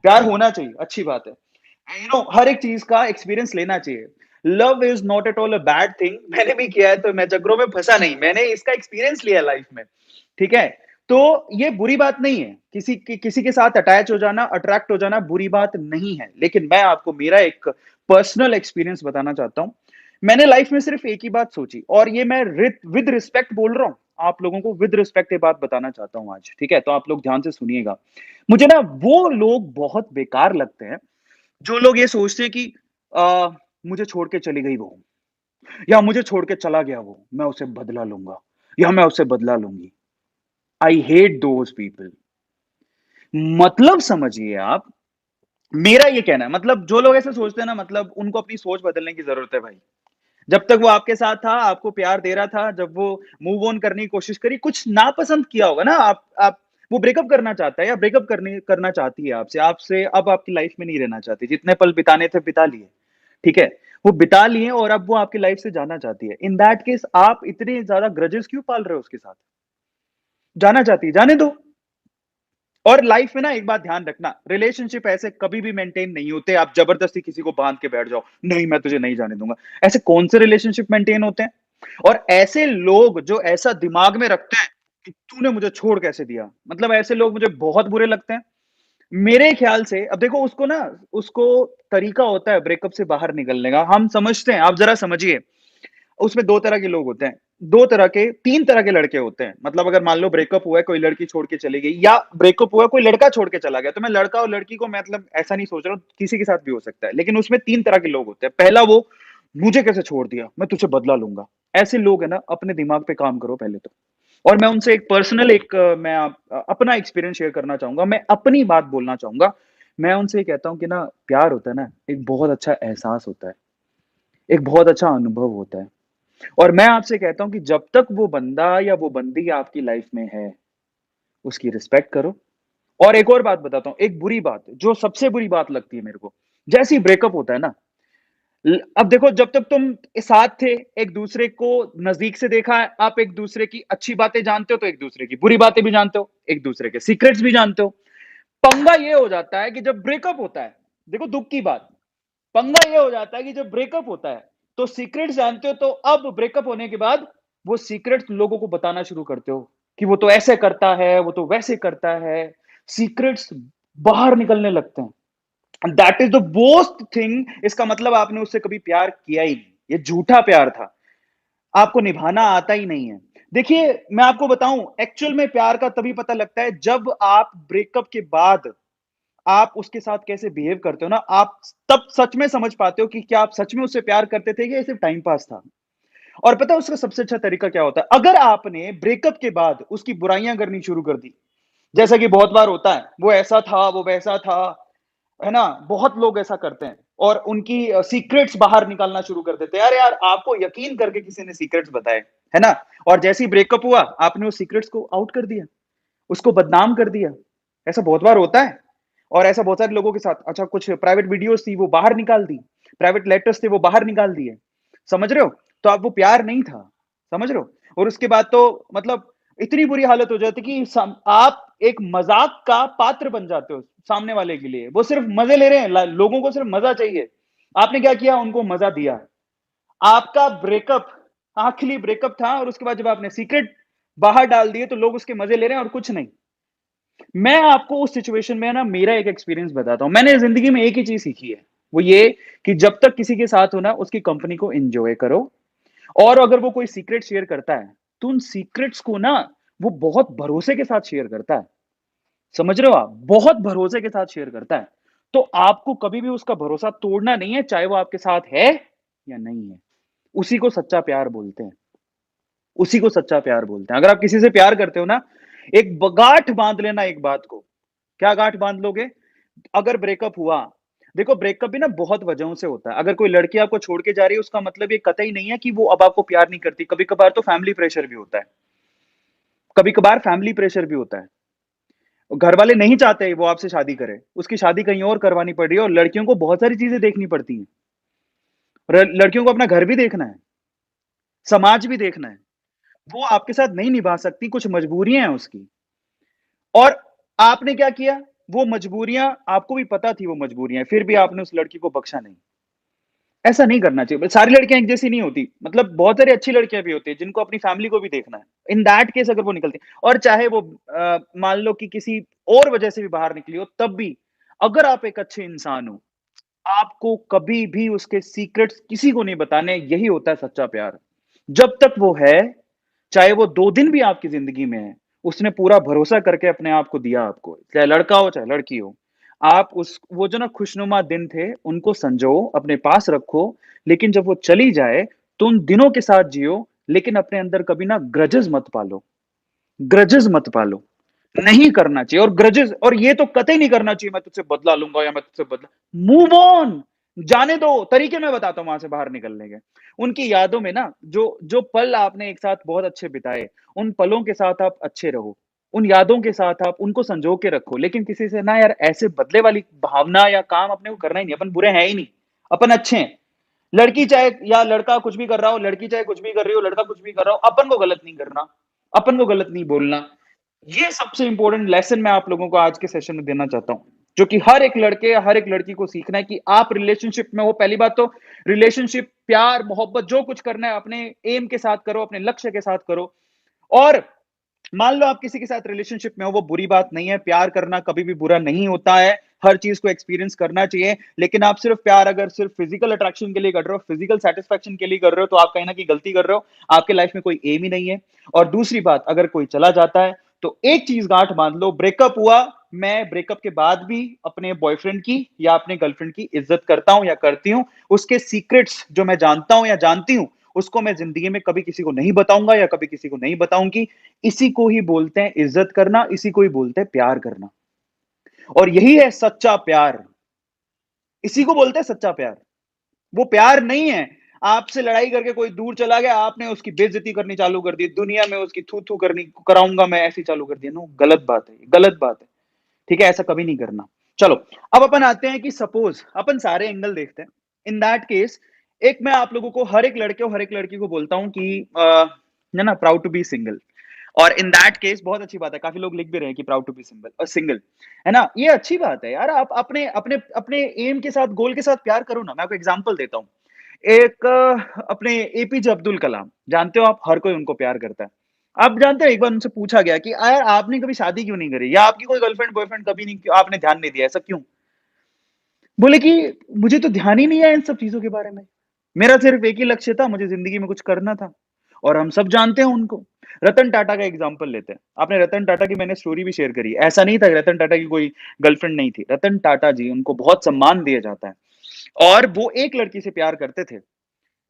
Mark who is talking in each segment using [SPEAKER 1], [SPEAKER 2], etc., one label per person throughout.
[SPEAKER 1] प्यार होना चाहिए, अच्छी बात है। हर एक चीज़ का एक्सपीरियंस लेना चाहिए। Love is not at all a bad thing. मैंने भी किया है, तो मैं चक्करों में फँसा नहीं। मैंने इसका एक्सपीरियंस लिया लाइफ़ में, ठीक है? तो ये बुरी बात नहीं है। किसी के साथ अटैच हो जाना, अट्रैक्ट हो जाना बुरी बात नहीं है। लेकिन मैं आपको मेरा एक पर्सनल एक्सपीरियंस बताना चाहता हूँ। मैंने लाइफ़ में सिर्फ़ एक ही बात सोची, और ये मैं विद रिस्पेक्ट बोल रहा हूँ। आप लोगों को विद रिस्पेक्ट ये बात बताना चाहता हूँ आज, ठीक है? तो आप लोग ध्यान से सुनिएगा। मुझे ना वो लोग बहुत बेकार लगते हैं, जो लोग ये सोचते हैं कि अ, मुझे छोड़ के चली गई वो, या मुझे छोड़ के चला गया वो, मैं उसे बदला लूँगा, या मैं उससे बदला लूँगी। I hate those people. मतलब समझिए आप, मेरा ये कहना है, मतलब जो लोग ऐसे सोचते हैं ना, मतलब उनको अपनी सोच बदलने की ज़रूरत है भाई। जब तक वो आपके साथ था, आपको प्यार दे रहा था, जब वो मूव ऑन करने की कोशिश करी, कुछ नापसंद किया होगा ना, आप वो ब्रेकअप करना चाहता है, या ब्रेकअप करना चाहती है आपसे, आपसे अब आपकी लाइफ में नहीं रहना चाहती। जितने पल बिताने थे बिता लिए, ठीक है? वो बिता लिए और अब वो आपकी लाइफ से जाना चाहती है। इन दैट केस आप इतने ज़्यादा ग्रजेस क्यों पाल रहे हो उसके साथ? जाना चाहती है, जाने दो। और लाइफ में ना एक बात ध्यान रखना, रिलेशनशिप ऐसे कभी भी मेंटेन नहीं होते, आप जबरदस्ती किसी को बांध के बैठ जाओ, नहीं मैं तुझे नहीं जाने दूंगा। ऐसे कौन से रिलेशनशिप मेंटेन होते हैं? और ऐसे लोग जो ऐसा दिमाग में रखते हैं कि तूने मुझे छोड़ कैसे दिया, मतलब ऐसे लोग मुझे बहुत बुरे लगते हैं। मेरे ख्याल से अब देखो, उसको ना, उसको तरीका होता है ब्रेकअप से बाहर निकलने का, हम समझते हैं, आप जरा समझिए। उसमें 2 तरह के लोग होते हैं। 2 तरह के 3 तरह के लड़के होते हैं। मतलब अगर मान लो ब्रेकअप हुआ है, कोई लड़की छोड़ के चली गई, या ब्रेकअप हुआ है, कोई लड़का छोड़ के चला गया, तो मैं लड़का और लड़की को मतलब ऐसा नहीं सोच रहा हूँ, किसी के साथ भी हो सकता है। लेकिन उसमें 3 तरह के लोग होते हैं। पहला वो, मुझे कैसे छोड़ दिया? मैं तुझसे बदला लूँगा। ऐसे लोग हैं ना, अपने दिमाग पे काम करो पहले तो। और मैं उनसे एक पर्सनल एक मैं अपना एक्सपीरियंस शेयर करना चाहूँगा। मैं अपनी बात बोलना चाहूँगा। मैं उनसे ये कहता हूँ कि ना, प्यार होता है ना, एक बहुत अच्छा एहसास होता है। एक बहुत अच्छा अनुभव होता है। और मैं आपसे कहता हूँ कि जब तक वो बंदा या वो बंदी आपकी लाइफ में है, उसकी रिस्पेक्ट करो। और एक और बात बताता हूँ, एक बुरी बात, जो सबसे बुरी बात लगती है मेरे को, जैसे ही ब्रेकअप होता है ना, अब देखो, जब तक तुम साथ थे, एक दूसरे को नजदीक से देखा है, आप एक दूसरे की अच्छी बातें जानते हो, तो एक दूसरे की बुरी बातें भी जानते हो, एक दूसरे के सीक्रेट्स भी जानते हो। पंगा ये हो जाता है कि जब ब्रेकअप होता है, देखो दुख की बात, पंगा ये हो जाता है कि जब ब्रेकअप होता है, तो सीक्रेट्स जानते हो, तो अब ब्रेकअप होने के बाद वो सीक्रेट्स लोगों को बताना शुरू करते हो कि वो तो ऐसे करता है, वो तो वैसे करता है। सीक्रेट्स बाहर निकलने लगते हैं। That is the worst thing. इसका मतलब आपने उससे कभी प्यार किया ही नहीं, ये झूठा प्यार था। आपको निभाना आता ही नहीं है। देखिए, मैं आपको बताऊं, एक्चुअल में प्यार का तभी पता लगता है जब आप ब्रेकअप के बाद आप उसके साथ कैसे बिहेव करते हो ना, आप तब सच में समझ पाते हो कि क्या आप सच में उससे प्यार करते थे, या ये सिर्फ टाइम पास था। और पता है उसका सबसे अच्छा तरीका क्या होता है? अगर आपने ब्रेकअप के बाद उसकी बुराइयां करनी शुरू कर दी, जैसा कि बहुत बार होता है, वो ऐसा था, वो वैसा था, है ना? बहुत लोग ऐसा करते हैं और उनकी सीक्रेट्स बाहर निकालना शुरू कर देते हैं। अरे यार, आपको यकीन करके किसी ने सीक्रेट्स बताए, है ना? और जैसे ही ब्रेकअप हुआ, आपने उस सीक्रेट्स को आउट कर दिया, उसको बदनाम कर दिया। ऐसा बहुत बार होता है। और ऐसा बहुत सारे लोगों के साथ, अच्छा, कुछ प्राइवेट वीडियोज़ थी, वो बाहर निकाल दी। प्राइवेट लेटर्स थे, वो बाहर निकाल दिए। समझ रहे हो? तो अब वो प्यार नहीं था। समझ रहे हो? और उसके बाद तो मतलब इतनी बुरी हालत हो जाती कि आप एक मज़ाक का पात्र बन जाते हो सामने वाले के लिए। वो सिर्फ़ मज़े ले रहे हैं, लोगों को सिर्फ़ मज़ा चाहिए। आपने क्या किया? उनको मज़ा दिया। आपका ब्रेकअप आखिरी ब्रेकअप था, और उसके बाद जब आपने सीक्रेट बाहर डाल दिए, तो लोग उसके मज़े ले रहे हैं और कुछ नहीं। मैं आपको उस सिचुएशन में ना मेरा एक एक्सपीरियंस बताता हूँ। मैंने ज़िंदगी में एक ही चीज़ सीखी है, वो ये कि जब तक किसी के साथ हो ना, उसकी कंपनी को एन्जॉय करो। और अगर वो कोई सीक्रेट शेयर करता है, तो उन सीक्रेट्स को ना, वो बहुत भरोसे के साथ शेयर करता है। समझ रहे हो आप? बहुत भरोसे के साथ शेयर करता है। तो आपको कभी भी उसका भरोसा तोड़ना नहीं है, चाहे वो आपके साथ है या नहीं है। उसी को सच्चा प्यार बोलते हैं। उसी को सच्चा प्यार बोलते हैं। अगर आप किसी से प्यार करते हो ना, एक गांठ बांध लेना एक बात को। क्या गांठ बांध लोगे? अगर ब्रेकअप हुआ, देखो ब्रेकअप भी ना बहुत वजहों से होता है। अगर कोई लड़की आपको छोड़ के जा रही है, उसका मतलब ये कतई नहीं है कि वो अब आपको प्यार नहीं करती। कभी कभार तो फैमिली प्रेशर भी होता है। कभी कभार फैमिली प्रेशर भी होता है। घर वाले नहीं चाहते वो आपसे शादी करे, उसकी शादी कहीं और करवानी पड़ रही है, और लड़कियों को बहुत सारी चीजें देखनी पड़ती हैं। लड़कियों को अपना घर भी देखना है, समाज भी देखना है। वो आपके साथ नहीं निभा सकती, कुछ मजबूरियां हैं उसकी। और आपने क्या किया? वो मजबूरियाँ आपको भी पता थी वो मजबूरियाँ, फिर भी आपने उस लड़की को बख्शा नहीं। ऐसा नहीं करना चाहिए। सारी लड़कियाँ एक जैसी नहीं होती। मतलब बहुत सारी अच्छी लड़कियाँ भी होती हैं, जिनको अपनी फैमिली को भी देखना है। इन दैट केस अगर वो निकलती हैं और चाहे वो मान लो कि किसी और वजह से भी बाहर निकली हो, तब भी अगर आप एक अच्छे इंसान हो, आपको कभी भी उसके सीक्रेट्स किसी को नहीं बताने, यही होता है सच्चा प्यार। जब तक वो है, चाहे वो 2 दिन भी आपकी ज़िंदगी में है, उसने पूरा भरोसा करके अपने आप को दिया आपको, चाहे लड़का हो, चाहे लड़की हो। आप उस वो जो ना खुशनुमा दिन थे, उनको संजो, अपने पास रखो, लेकिन जब वो चली जाए, तो उन दिनों के साथ जियो, लेकिन अपने अंदर कभी ना ग्रजेस मत पालो। ग्रजेस मत पालो। नहीं करना चाहिए और ग्रजेस और ये तो कतई नहीं करना चाहिए मैं तुझसे बदला लूँगा या मैं तुझसे बदला मूव ऑन जाने दो, तरीके मैं बताता हूँ वहाँ से बाहर निकलने के। उनकी यादों में ना जो जो पल आपने एक साथ बहुत अच्छे बिताए, उन पलों के साथ आप अच्छे रहो। उन यादों के साथ आप उनको संजो के रखो, लेकिन किसी से ना यार ऐसे बदले वाली भावना या काम अपने को करना ही नहीं, अपन बुरे हैं ही नहीं, अपन अच्छे हैं। लड़की चाहे या लड़का कुछ भी कर रहा हो, लड़की चाहे कुछ भी कर रही हो, लड़का कुछ भी कर रहा हो, अपन को गलत नहीं करना, अपन को गलत नहीं बोलना। ये सबसे इंपॉर्टेंट लेसन मैं आप लोगों को आज के सेशन में देना चाहता हूँ, जो कि हर एक लड़के या हर एक लड़की को सीखना है कि आप रिलेशनशिप में हो। पहली बात तो रिलेशनशिप, प्यार, मोहब्बत जो कुछ करना है अपने एम के साथ करो, अपने लक्ष्य के साथ करो। और मान लो आप किसी के साथ रिलेशनशिप में हो, वो बुरी बात नहीं है, प्यार करना कभी भी बुरा नहीं होता है, हर चीज को एक्सपीरियंस करना चाहिए। लेकिन आप सिर्फ प्यार अगर सिर्फ फिजिकल अट्रैक्शन के लिए कर रहे हो, फिजिकल सेटिस्फेक्शन के लिए कर रहे हो, तो आप कहीं ना कहीं गलती कर रहे हो। आपके लाइफ में कोई एम ही नहीं है। और दूसरी बात, अगर कोई चला जाता है तो एक चीज गांठ बांध लो, ब्रेकअप हुआ, मैं ब्रेकअप के बाद भी अपने बॉयफ्रेंड की या अपने गर्लफ्रेंड की इज्जत करता हूं या करती हूं। उसके सीक्रेट्स जो मैं जानता हूं या जानती हूं, उसको मैं जिंदगी में कभी किसी को नहीं बताऊंगा या कभी किसी को नहीं बताऊंगी। इसी को ही बोलते हैं इज्जत करना, इसी को ही बोलते हैं प्यार करना। और यही है सच्चा प्यार। इसी को बोलते हैं सच्चा प्यार। वो प्यार नहीं है आपसे लड़ाई करके कोई दूर चला गया, आपने उसकी बेइज्जती करनी चालू कर दी, दुनिया में उसकी थू थू करनी कराऊंगा मैं, ऐसी चालू कर दिया। नो, गलत बात है, गलत बात है। ठीक है, ऐसा कभी नहीं करना। चलो, अब अपन आते हैं कि सपोज अपन सारे एंगल देखते हैं। इन दैट केस एक मैं आप लोगों को, हर एक लड़के और हर एक लड़की को बोलता हूं कि है ना, प्राउड टू बी सिंगल। और इन दैट केस बहुत अच्छी बात है, काफी लोग लिख भी रहे हैं कि प्राउड टू बी सिंगल और सिंगल, है ना। ये अच्छी बात है यार, आप अपने अपने अपने एम के साथ, गोल के साथ प्यार करो ना। मैं आपको एग्जांपल देता हूँ। एक अपने एपीजे अब्दुल कलाम, जानते हो आप, हर कोई उनको प्यार करता है। आप जानते हैं, एक बार उनसे पूछा गया कि यार आपने कभी शादी क्यों नहीं करी, या आपकी कोई गर्लफ्रेंड बॉयफ्रेंड कभी नहीं, आपने ध्यान नहीं दिया, ऐसा क्यों? बोले कि मुझे तो ध्यान ही नहीं है इन सब चीजों के बारे में। मेरा सिर्फ एक ही लक्ष्य था, मुझे जिंदगी में कुछ करना था। और हम सब जानते हैं उनको। रतन टाटा का एग्जांपल लेते हैं। आपने रतन टाटा की, मैंने स्टोरी भी शेयर करी। ऐसा नहीं था कि रतन टाटा की कोई गर्लफ्रेंड नहीं थी। रतन टाटा जी, उनको बहुत सम्मान दिया जाता है। और वो एक लड़की से प्यार करते थे,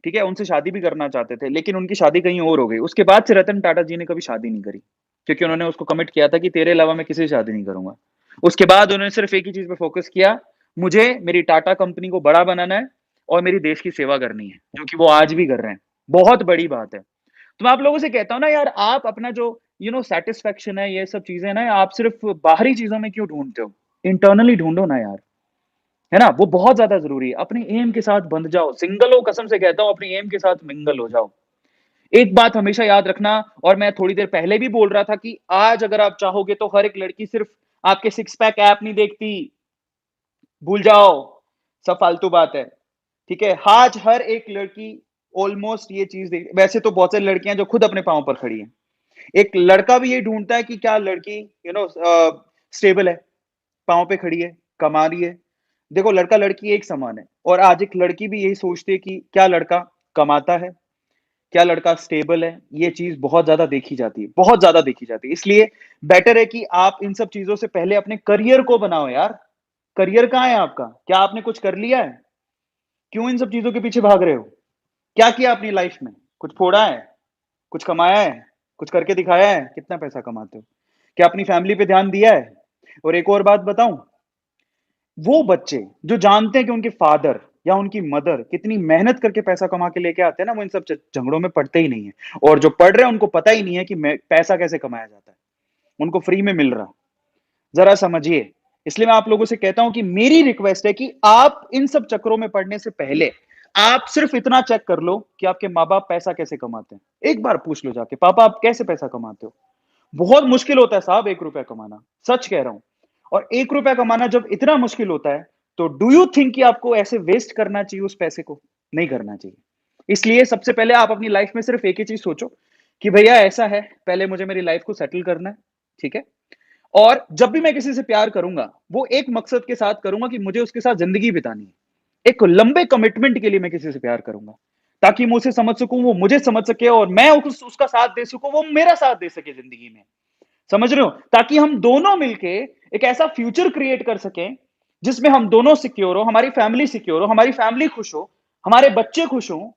[SPEAKER 1] ठीक है, उनसे शादी भी करना चाहते थे, लेकिन उनकी शादी कहीं और हो गई। उसके बाद से रतन टाटा जी ने कभी शादी नहीं करी, क्योंकि उन्होंने उसको कमिट किया था कि तेरे अलावा मैं किसी से शादी नहीं करूंगा। उसके बाद उन्होंने सिर्फ एक ही चीज पे फोकस किया, मुझे मेरी टाटा कंपनी को बड़ा बनाना है और मेरी देश की सेवा करनी है, जो कि वो आज भी कर रहे हैं। बहुत बड़ी बात है। तो मैं आप लोगों से कहता हूँ ना यार, आप अपना जो सेटिस्फेक्शन है, ये सब चीजें ना, आप सिर्फ बाहरी चीजों में क्यों ढूंढते हो? इंटरनली ढूंढो ना यार, है ना। वो बहुत ज्यादा जरूरी है। अपने एम के साथ बंध जाओ, सिंगल हो, कसम से कहता हूं, अपने एम के साथ मिंगल हो जाओ। एक बात हमेशा याद रखना, और मैं थोड़ी देर पहले भी बोल रहा था कि आज अगर आप चाहोगे तो हर एक लड़की सिर्फ आपके सिक्स पैक ऐप नहीं देखती। भूल जाओ, सब फालतू बात है। ठीक है, आज हर एक लड़की ऑलमोस्ट ये चीज देख, वैसे तो बहुत सारी लड़कियां जो खुद अपने पांव पर खड़ी हैं। एक लड़का भी ये ढूंढता है कि क्या लड़की स्टेबल है, पांव पे खड़ी है, कमा रही है। देखो, लड़का लड़की एक समान है, और आज एक लड़की भी यही सोचती है कि क्या लड़का कमाता है, क्या लड़का स्टेबल है। ये चीज बहुत ज्यादा देखी जाती है, बहुत ज्यादा देखी जाती है। इसलिए बेटर है कि आप इन सब चीजों से पहले अपने करियर को बनाओ यार। करियर कहाँ है आपका? क्या आपने कुछ कर लिया है? क्यों इन सब चीजों के पीछे भाग रहे हो? क्या किया अपनी लाइफ में? कुछ फोड़ा है? कुछ कमाया है? कुछ करके दिखाया है? कितना पैसा कमाते हो? क्या अपनी फैमिली पे ध्यान दिया है? और एक और बात बताऊं, वो बच्चे जो जानते हैं कि उनके फादर या उनकी मदर कितनी मेहनत करके पैसा कमा के लेके आते हैं ना, वो इन सब झगड़ों में पड़ते ही नहीं है। और जो पढ़ रहे हैं उनको पता ही नहीं है कि पैसा कैसे कमाया जाता है, उनको फ्री में मिल रहा। जरा समझिए। इसलिए मैं आप लोगों से कहता हूं कि मेरी रिक्वेस्ट है कि आप इन सब चक्रों में पड़ने से पहले आप सिर्फ इतना चेक कर लो कि आपके माँ बाप पैसा कैसे कमाते हैं। एक बार पूछ लो जाके, पापा आप कैसे पैसा कमाते हो? बहुत मुश्किल होता है साहब 1 रुपया कमाना, सच कह रहा हूं। और ₹1 कमाना जब इतना मुश्किल होता है, तो डू यू थिंक कि आपको ऐसे वेस्ट करना चाहिए उस पैसे को? नहीं करना चाहिए। इसलिए सबसे पहले आप अपनी लाइफ में सिर्फ एक ही चीज़ सोचो कि भैया ऐसा है, पहले मुझे मेरी लाइफ को सेटल करना है, ठीक है? और जब भी मैं किसी से प्यार करूँगा, वो एक मकसद के साथ करूँगा कि मुझे उसके साथ ज़िंदगी बितानी है। एक लंबे कमिटमेंट के लिए मैं किसी से प्यार करूँगा, ताकि मैं उसे समझ सकूँ, वो मुझे समझ सके और मैं उसका साथ दे सकूँ, वो मेरा साथ दे सके ज़िंदगी में। समझ रहे हो? ताकि हम दोनों मिलके एक ऐसा फ्यूचर क्रिएट कर सकें, जिसमें हम दोनों सिक्योर हो, हमारी फैमिली सिक्योर हो, हमारी फैमिली खुश हो, हमारे बच्चे खुश हों।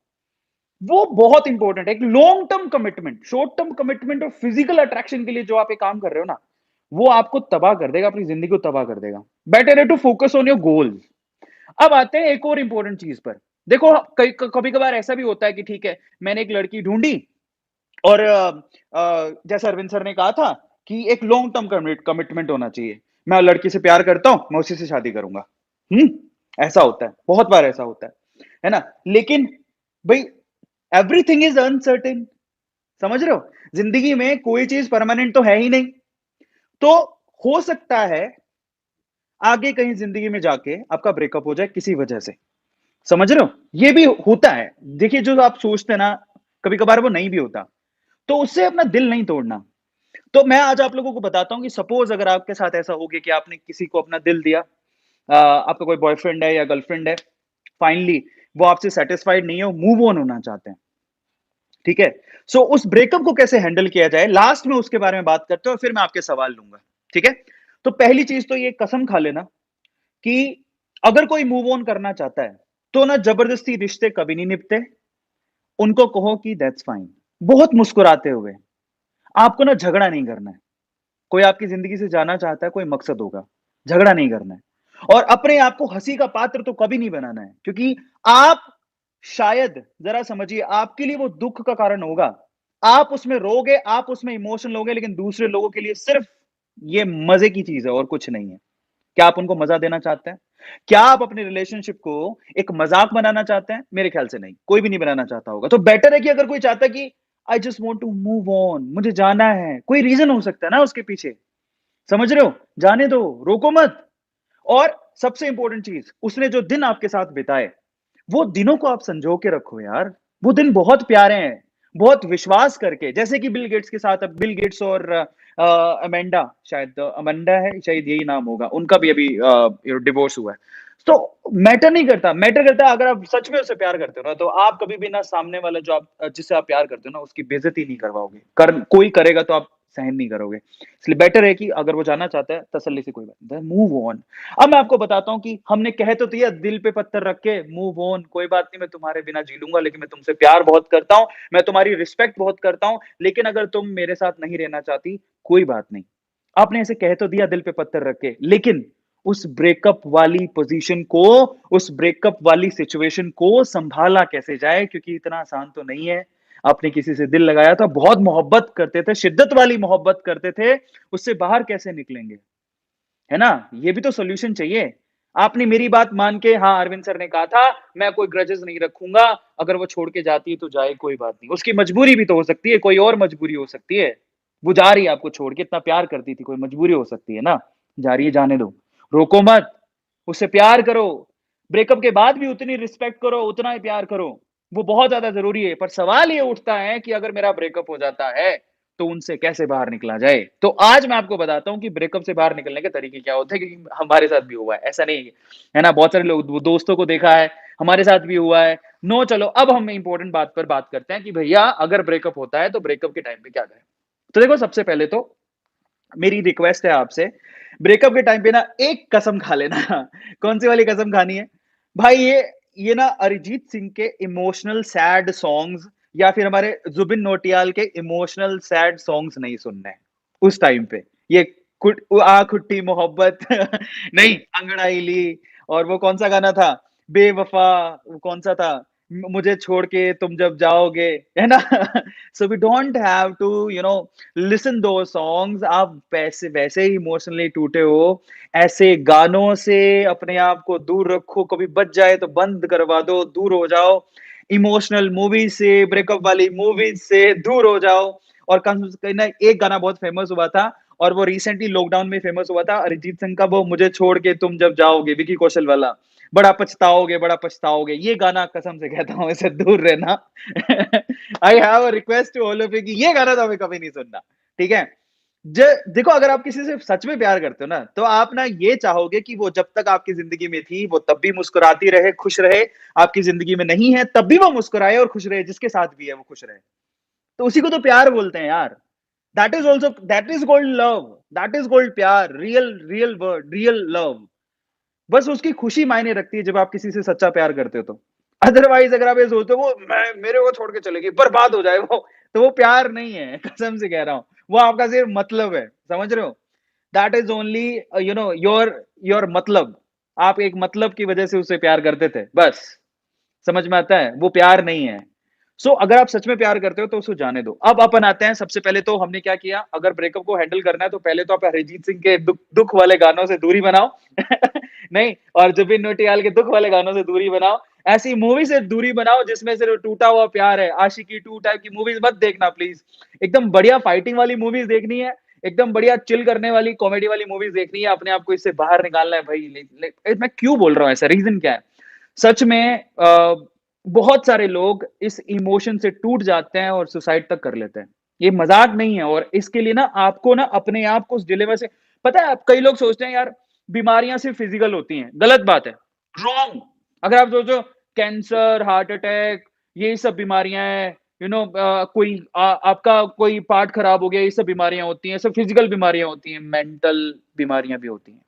[SPEAKER 1] वो बहुत इंपॉर्टेंट है। एक long term commitment, short term commitment और फिजिकल अट्रैक्शन के लिए जो आप एक काम कर रहे हो ना, वो आपको तबाह कर देगा, अपनी ज़िंदगी को तबाह कर देगा। बेटर है to focus on your goals. अब आते हैं एक और इंपॉर्टेंट चीज़ पर। देखो, कई कभी-कभार ऐसा भी होता है कि ठीक है, मैंने एक लड़की ढूँढी और जैसे अरविंद सर ने कहा था कि एक लॉन्ग टर्म कमिटमेंट होना चाहिए। मैं लड़की से प्यार करता हूँ, मैं उसी से शादी करूँगा। हुँ? ऐसा होता है, बहुत बार ऐसा होता है ना? लेकिन भई एवरीथिंग इज़ अनसर्टेन, समझ रहे हो? ज़िंदगी में कोई चीज़ परमानेंट तो है ही नहीं। तो हो सकता है आगे कहीं ज़िंदगी में जाके आपका ब्रेकअप हो जाए किसी वजह से। समझ रहे हो? ये भी होता है। देखिए, जो आप सोचते हैं ना, कभी-कभार वो नहीं भी होता। तो उससे अपना दिल नहीं तोड़ना। तो मैं आज आप लोगों को बताता हूँ कि सपोज़ अगर आपके साथ ऐसा हो गया कि आपने किसी को अपना दिल दिया, आपका कोई बॉयफ्रेंड है या गर्लफ्रेंड है, फाइनली वो आपसे सैटिस्फाइड नहीं है, वो मूव ऑन होना चाहते हैं, ठीक है? सो उस ब्रेकअप को कैसे हैंडल किया जाए, लास्ट में उसके बारे में बात करते हैं और फिर मैं आपके सवाल लूँगा, ठीक है? तो पहली चीज़ तो ये कसम खा लेना कि अगर कोई मूव ऑन करना चाहता है, तो ना ज़बरदस्ती रिश्ते कभी नहीं निभते, उनको कहो कि दैट्स फाइन, बहुत मुस्कुराते हुए। आपको ना झगड़ा नहीं करना है। कोई आपकी ज़िंदगी से जाना चाहता है, कोई मकसद होगा, झगड़ा नहीं करना है। और अपने आप को हँसी का पात्र तो कभी नहीं बनाना है, क्योंकि आप शायद ज़रा समझिए, आपके लिए वो दुःख का कारण होगा। आप उसमें रोओगे, आप उसमें इमोशन लोगे, लेकिन दूसरे लोगों के लिए सिर्फ़ ये मज़े की चीज़ है और कुछ नहीं है। क्या आप उनको मज़ा देना चाहते हैं? क्या आप अपने रिलेशनशिप को एक मज़ाक बनाना चाहते हैं? मेरे ख्याल से नहीं, कोई भी नहीं बनाना चाहता होगा। तो बेटर है कि अगर कोई चाहता है कि I just want to move on, मुझे जाना है, कोई रीज़न हो सकता है ना उसके पीछे, समझ रहे हो? जाने दो, रोको मत। और सबसे इम्पोर्टेंट चीज़, उसने जो दिन आपके साथ बिताए, वो दिनों को आप संजो के रखो यार। वो दिन बहुत प्यारे हैं, बहुत विश्वास करके, जैसे कि बिल गेट्स के साथ, अब बिल गेट्स और अमेंडा, शायद अमेंडा है, शायद यही नाम होगा। उनका भी अभी डिवोर्स हुआ है। तो मैटर नहीं करता, मैटर करता है अगर आप सच में उससे प्यार करते हो ना, तो आप कभी भी ना सामने वाला जो आप जिससे आप प्यार करते हो ना, उसकी बेइज़्ज़ती नहीं करवाओगे। कोई करेगा तो आप सहन नहीं करोगे। इसलिए बेटर है कि अगर वो जाना चाहता है, तसल्ली से कोई बात नहीं, मूव ऑन। अब मैं आपको बताता हूँ कि हमने कह तो दिया दिल पे पत्थर रख के, मूव ऑन, कोई बात नहीं, मैं तुम्हारे बिना जी लूँगा, लेकिन मैं तुमसे प्यार बहुत करता हूँ, मैं तुम्हारी रिस्पेक्ट बहुत करता हूँ, लेकिन अगर तुम मेरे साथ नहीं रहना चाहती, कोई बात नहीं। आपने ऐसे कह तो दिया दिल पे पत्थर रख के, लेकिन उस ब्रेकअप वाली पोज़ीशन को, उस ब्रेकअप वाली सिचुएशन को सँभाला कैसे जाए, क्योंकि इतना आसान तो नहीं है। आपने किसी से दिल लगाया था, बहुत मोहब्बत करते थे, शिद्दत वाली मोहब्बत करते थे, उससे बाहर कैसे निकलेंगे? है ना? ये भी तो सॉल्यूशन चाहिए। आपने मेरी बात मान के, हाँ, अरविंद सर ने कहा था, मैं कोई ग्रजेस नहीं रखूँगा, अगर वो छोड़ के जाती है तो जाए, कोई बात नहीं। उसकी मजबूरी भी तो हो सकती है, कोई और मजबूरी हो सकती है। वो जा रही है आपको छोड़ के, इतना प्यार करती थी, कोई मजबूरी हो सकती है ना? जा रही है, जाने दो। रोको मत, उससे प्यार करो। ब्रेकअप के बाद भी उतनी रिस्पेक्ट करो, उतना ही प्यार करो। वो बहुत ज़्यादा ज़रूरी है। पर सवाल ये उठता है कि अगर मेरा ब्रेकअप हो जाता है, तो उनसे कैसे बाहर निकला जाए? तो आज मैं आपको बताता हूँ कि ब्रेकअप से बाहर निकलने के तरीके क्या होते हैं, क्योंकि हमारे साथ भी हुआ है, ऐसा नहीं है ना? बहुत सारे लोग दोस्तों को देखा है, हमारे साथ भी हुआ है। नो, चलो अब हम इम्पोर्टेंट बात पर बात करते हैं कि भैया अगर ब्रेकअप होता है, तो ब्रेकअप के टाइम पे क्या करें? तो देखो, सबसे पहले तो मेरी रिक्वेस्ट है आपसे, ब्रेकअप के टाइम पे ना एक कसम खा लेना। कौन-सी वाली कसम खानी है? भाई, ये ना अरिजीत सिंह के इमोशनल सैड सॉन्ग्स या फिर हमारे जुबिन नौटियाल के इमोशनल सैड सॉन्ग्स नहीं सुनने हैं, उस टाइम पे। ये खुट्टी मोहब्बत नहीं, अंगड़ाई ली, और वो कौन-सा गाना था? बेवफ़ा, वो कौन-सा था? मुझे छोड़ के तुम जब जाओगे, है ना? So we don't have to listen those songs. आप वैसे वैसे ही इमोशनली टूटे हो, ऐसे गानों से अपने आप को दूर रखो, कभी बज जाए तो बंद करवा दो, दूर हो जाओ। इमोशनल मूवीज़ से, ब्रेकअप वाली मूवीज़ से दूर हो जाओ। और कहीं न एक गाना बहुत फेमस हुआ था, और वो रिसेंटली लॉकडाउन में फेमस हुआ था अरिजीत सिंह का, वो मुझे छोड़ के तुम जब जाओगे, विकी कौशल वाला। बड़ा पछताओगे, ये गाना कसम से कहता हूँ इससे दूर रहना। I have a request to all of you कि ये गाना तो हमें कभी नहीं सुनना, ठीक है? ज देखो, अगर आप किसी से सच में प्यार करते हो ना, तो आप ना ये चाहोगे कि वो जब तक आपकी ज़िंदगी में थी, वो तब भी मुस्कुराती रहे, खुश रहे, आपकी ज़िंदगी में नहीं है, तब भी वो मुस्कुराए और खुश रहे, जिसके साथ भी है वो खुश रहे। तो उसी को तो प्यार बोलते हैं यार। That is called love, that is called प्यार, रियल वर्ड, रियल लव। बस उसकी खुशी मायने रखती है जब आप किसी से सच्चा प्यार करते हो तो। अदरवाइज़ अगर आप ये सोचते हो वो मैं मेरे को छोड़ के चलेगी, बर्बाद हो जाए वो, तो वो प्यार नहीं है, कसम से कह रहा हूँ। वो आपका सिर्फ मतलब है, समझ रहे हो? That is only you know your मतलब। आप एक मतलब की वजह से उससे प्यार करते थे, बस। समझ में आता है? वो प्यार नहीं है। अगर आप सच में प्यार करते हो तो उसको जाने दो। अब अपन आते हैं, सबसे पहले तो हमने क्या किया, अगर ब्रेकअप को हैंडल करना है तो पहले तो आप अरिजीत सिंह के दुःख दुःख वाले गानों से दूरी बनाओ। नहीं, और जुबिन नौटियाल के दुःख वाले गानों से दूरी बनाओ। ऐसी मूवी से दूरी बनाओ जिसमें सिर्फ टूटा हुआ प्यार है, आशिकी 2 टाइप की मूवीज़ मत देखना प्लीज़। एकदम बढ़िया फाइटिंग वाली मूवीज़ देखनी है, एकदम बढ़िया चिल करने वाली, कॉमेडी वाली मूवीज़ देखनी है, अपने आप को इससे बाहर निकालना है भई। मैं क्यों बोल रहा हूँ ऐसा, रीज़न क्या है? सच में बहुत सारे लोग इस इमोशन से टूट जाते हैं और सुसाइड तक कर लेते हैं। ये मज़ाक नहीं है, और इसके लिए ना आपको ना अपने आप को उस डिलेमा से, पता है, आप कई लोग सोचते हैं यार बीमारियाँ सिर्फ़ फिज़िकल होती हैं, गलत बात है। रॉन्ग। अगर आप सोचो कैंसर, हार्ट अटैक, ये सब बीमारियाँ हैं, कोई आपका कोई पार्ट खराब हो गया, ये सब बीमारियाँ होती हैं, सब फिज़िकल बीमारियाँ होती हैं, मेंटल बीमारियाँ भी होती हैं।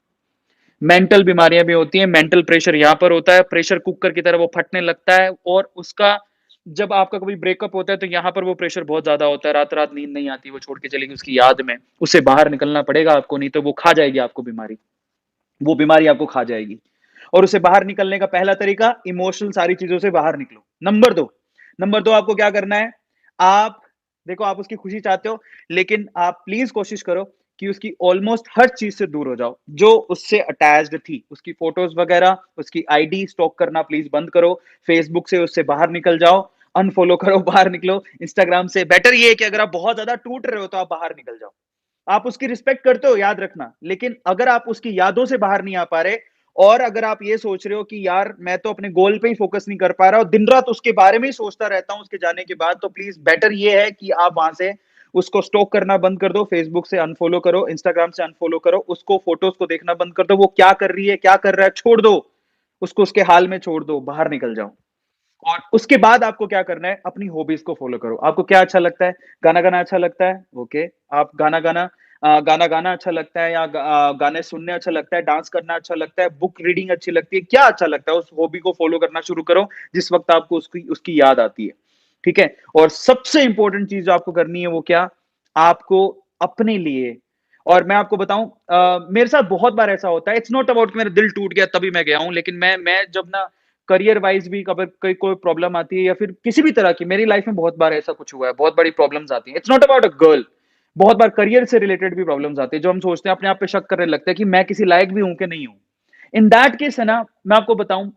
[SPEAKER 1] मेंटल बीमारियाँ भी होती हैं, मेंटल प्रेशर यहाँ पर होता है, प्रेशर कुकर की तरह वो फटने लगता है, और उसका जब आपका कभी ब्रेकअप होता है तो यहाँ पर वो प्रेशर बहुत ज़्यादा होता है, रात-रात नींद नहीं आती, वो छोड़ के चलेगी उसकी याद में, उससे बाहर निकलना पड़ेगा आपको, नहीं तो वो खा जाएगी आपको बीमारी, वो बीमारी आपको खा जाएगी। और उससे बाहर निकलने का पहला तरीका, इमोशनल सारी चीज़ों से बाहर निकलो। नंबर 2 आपको क्या करना है, आप देखो, आप उसकी खुशी चाहते हो, लेकिन आप प्लीज़ कोशिश करो कि उसकी ऑलमोस्ट हर चीज़ से दूर हो जाओ, जो उससे अटैच्ड थी। उसकी फ़ोटोज़ वगैरह, उसकी आईडी स्टॉक करना प्लीज़ बंद करो, फ़ेसबुक से उससे बाहर निकल जाओ, अनफ़ॉलो करो, बाहर निकलो, इंस्टाग्राम से बेटर ये है कि अगर आप बहुत ज़्यादा टूट रहे हो, तो आप बाहर निकल जाओ। आप उसकी रिस्पेक्ट करते हो, याद रखना, लेकिन अगर आप उसकी यादों से बाहर नहीं आ पा रहे, और अगर आप ये सोच रहे हो कि यार मैं तो अपने गोल पे ही फोकस नहीं कर पा रहा, और दिन रात उसके बारे में ही सोचता रहता हूं उसके जाने के बाद, तो प्लीज बेटर ये है कि आप वहां से उसको स्टॉक करना बंद कर दो, फेसबुक से अनफॉलो करो, इंस्टाग्राम से अनफॉलो करो, उसको फोटोज को देखना बंद कर दो, वो क्या कर रही है, क्या कर रहा है, छोड़ दो उसको, उसके हाल में छोड़ दो, बाहर निकल जाओ। और उसके बाद आपको क्या करना है, अपनी हॉबीज को फॉलो करो। आपको क्या अच्छा लगता है? गाना गाना अच्छा लगता है, ओके, आप गाना गाना अच्छा लगता है, या गाने सुनने अच्छा लगता है, डांस करना अच्छा लगता है, बुक रीडिंग अच्छी लगती है, क्या अच्छा लगता है, उस हॉबी को फॉलो करना शुरू करो जिस वक्त आपको उसकी उसकी याद आती है, ठीक है? और सबसे इंपॉर्टेंट चीज जो आपको करनी है वो क्या, आपको अपने लिए, और मैं आपको बताऊं, मेरे साथ बहुत बार ऐसा होता है, इट्स नॉट अबाउट कि मेरा दिल टूट गया तभी मैं गया हूं, लेकिन मैं जब ना करियर वाइज भी कभी कोई प्रॉब्लम आती है, या फिर किसी भी तरह की, मेरी लाइफ में बहुत बार ऐसा कुछ हुआ है, बहुत बड़ी प्रॉब्लम्स आती हैं, it's not about a girl, बहुत बार करियर से रिलेटेड भी प्रॉब्लम्स आती है, जो हम सोचते हैं, अपने आप पे शक करने लगते हैं कि मैं किसी लायक भी हूं कि नहीं हूं। इन दैट केस है ना, मैं आपको बताऊं,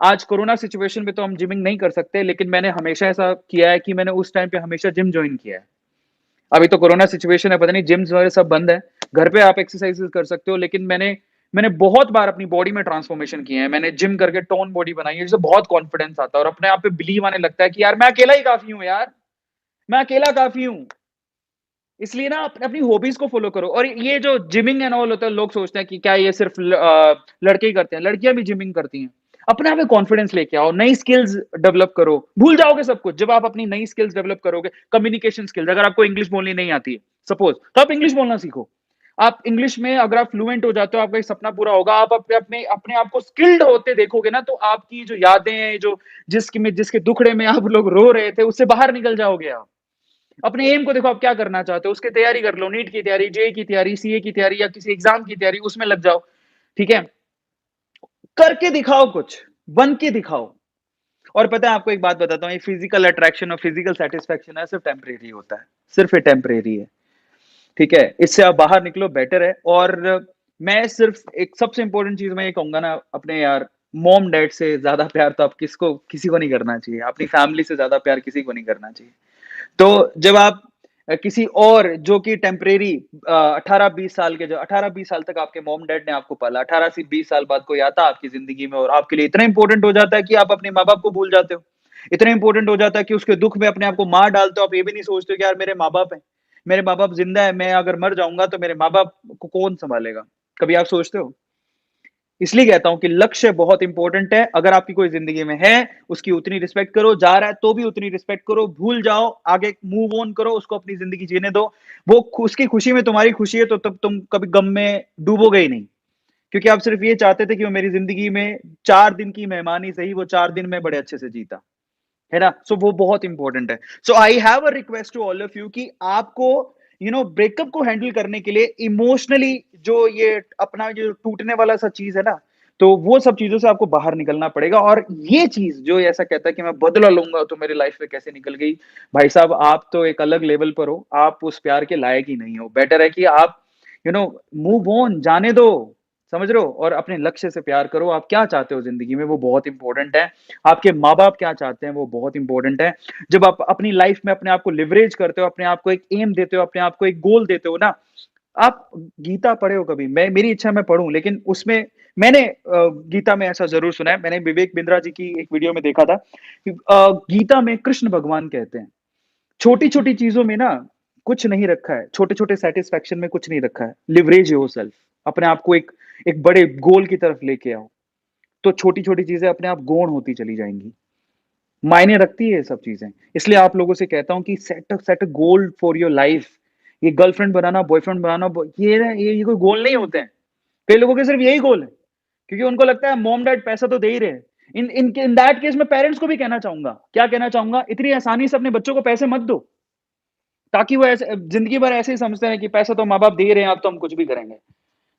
[SPEAKER 1] आज कोरोना सिचुएशन में तो हम जिमिंग नहीं कर सकते, लेकिन मैंने हमेशा ऐसा किया है कि मैंने उस टाइम पे हमेशा जिम ज्वाइन किया है। अभी तो कोरोना सिचुएशन है, पता नहीं जिम्स वगैरह सब बंद है, घर पे आप एक्सरसाइजेस कर सकते हो, लेकिन मैंने मैंने बहुत बार अपनी बॉडी में ट्रांसफॉर्मेशन किए हैं, मैंने जिम करके टोन बॉडी बनाई है, जिससे बहुत कॉन्फिडेंस आता है, और अपने आप पे बिलीव आने लगता है कि यार मैं अकेला ही काफी हूँ यार, मैं अकेला काफी हूँ। इसलिए ना अपनी हॉबीज को फॉलो करो। और ये जो जिमिंग एंड ऑल होता है, लोग सोचते हैं कि क्या ये सिर्फ लड़के ही करते हैं, लड़कियां भी जिमिंग करती हैं। अपने आप में कॉन्फिडेंस लेके आओ, नई स्किल्स डेवलप करो, भूल जाओगे सब कुछ जब आप अपनी नई स्किल्स डेवलप करोगे। कम्युनिकेशन स्किल्स, अगर आपको इंग्लिश बोलनी नहीं आती है सपोज, तो आप इंग्लिश बोलना सीखो। आप इंग्लिश में अगर आप फ्लुएंट हो जाते हो, आपका एक सपना पूरा होगा, आप अपने अपने आप को स्किल्ड होते देखोगे ना, तो आपकी जो यादें हैं, जो जिसके दुखड़े में आप लोग रो रहे थे, उससे बाहर निकल जाओगे आप। अपने एम को देखो, आप क्या करना चाहते हो, उसकी तैयारी कर लो, नीट की तैयारी, जेई की तैयारी, सीए की तैयारी, या किसी एग्जाम की तैयारी, उसमें लग जाओ, ठीक है? करके दिखाओ कुछ, बन के दिखाओ। और पता है, आपको एक बात बताता हूँ, ये फिजिकल अट्रैक्शन और फिजिकल सेटिस्फैक्शन है, सिर्फ टेम्परेरी होता है, सिर्फ ये टेम्परेरी है, ठीक है? इससे आप बाहर निकलो, बेटर है। और मैं सिर्फ एक सबसे इंपॉर्टेंट चीज मैं ये कहूंगा ना, अपने यार मॉम डैड से ज्यादा प्यार तो आप किसी को नहीं करना चाहिए, अपनी फैमिली से ज्यादा प्यार किसी को नहीं करना चाहिए। तो जब आप किसी और जो कि टेम्परेरी 18-20 साल के, जो 18-20 साल तक आपके मॉम-डैड ने आपको पाला, 18 से 20 साल बाद कोई आता है आपकी ज़िंदगी में और आपके लिए इतना इम्पोर्टेंट हो जाता है कि आप अपने माँ-बाप को भूल जाते हो। इतना इम्पोर्टेंट हो जाता है कि उसके दुःख में अपने आप को मार डालते हो, आप ये भी नहीं सोचते हो कि यार मेरे माँ-बाप हैं, मेरे माँ-बाप ज़िंदा है, मैं अगर मर जाऊँगा तो मेरे माँ-बाप को कौन सँभालेगा? कभी आप सोचते हो? इसलिए कहता हूँ कि लक्ष्य बहुत इंपॉर्टेंट है। अगर आपकी कोई ज़िंदगी में है, उसकी उतनी रिस्पेक्ट करो, जा रहा है तो भी उतनी रिस्पेक्ट करो, भूल जाओ, आगे मूव ऑन करो, उसको अपनी ज़िंदगी जीने दो। वो उसकी खुशी में तुम्हारी खुशी है तो तब तुम कभी गम में डूबोगे ही नहीं। क्योंकि आप सिर्फ़ ये चाहते थे कि वो मेरी ज़िंदगी में 4 दिन की मेहमान ही सही, वो 4 दिन मैं बड़े अच्छे से जीता। है ना? सो वो बहुत इंपॉर्टेंट है। So I have a request to all of you कि आपको ब्रेकअप को हैंडल करने के लिए इमोशनली जो ये अपना जो टूटने वाला सा चीज़ है ना, तो वो सब चीज़ों से आपको बाहर निकलना पड़ेगा और ये चीज़ जो ऐसा कहता है कि मैं बदला लूँगा तो मेरी लाइफ़ में कैसे निकल गई। भाई साहब आप तो एक अलग लेवल पर हो, आप उस प्यार के लायक ही नहीं हो। बेटर है कि आप यू नो मूव ऑन जाने दो, समझ रहे हो? और अपने लक्ष्य से प्यार करो। आप क्या चाहते हो ज़िंदगी में वो बहुत इंपॉर्टेंट है। आपके माँ-बाप क्या चाहते हैं वो बहुत इंपॉर्टेंट है। जब आप अपनी लाइफ़ में अपने आप को लिवरेज करते हो, अपने आप को एक एम देते हो, अपने आप को एक गोल देते हो ना, आप गीता पढ़े हो कभी? मैं मेरी इच्छा है मैं पढ़ूँ लेकिन उसमें मैंने गीता में ऐसा ज़रूर सुना है, मैंने विवेक बिंद्रा जी की एक वीडियो में देखा था कि गीता में कृष्ण भगवान कहते हैं, छोटी-छोटी चीज़ों में ना कुछ नहीं रखा है, छोटे-छोटे सैटिस्फैक्शन में कुछ नहीं रखा है। लिवरेज योरसेल्फ अपने आप को एक एक बड़े गोल की तरफ लेके आओ, तो छोटी-छोटी चीज़ें अपने आप गौण होती चली जाएँगी। मायने रखती है ये सब चीज़ें। इसलिए आप लोगों से कहता हूँ कि set a goal for your life. ये गर्लफ्रेंड बनाना, बॉयफ्रेंड बनाना ब ये ना ये कोई गोल नहीं होते हैं। कई लोगों के सिर्फ यही गोल है, क्योंकि उनको लगता है मॉम-डैड पैसा तो दे ही रहे हैं। इन दैट केस मैं पेरेंट्स को भी कहना चाहूँगा, क्या कहना चाहूँगा, इतनी आसानी से अपने बच्चों को पैसे मत दो, ताकि वो ऐसे ज़िंदगी भर ऐसे ही समझते हैं कि पैसा तो माँ-बाप दे ही रहे हैं, अब तो हम कुछ भी करेंगे।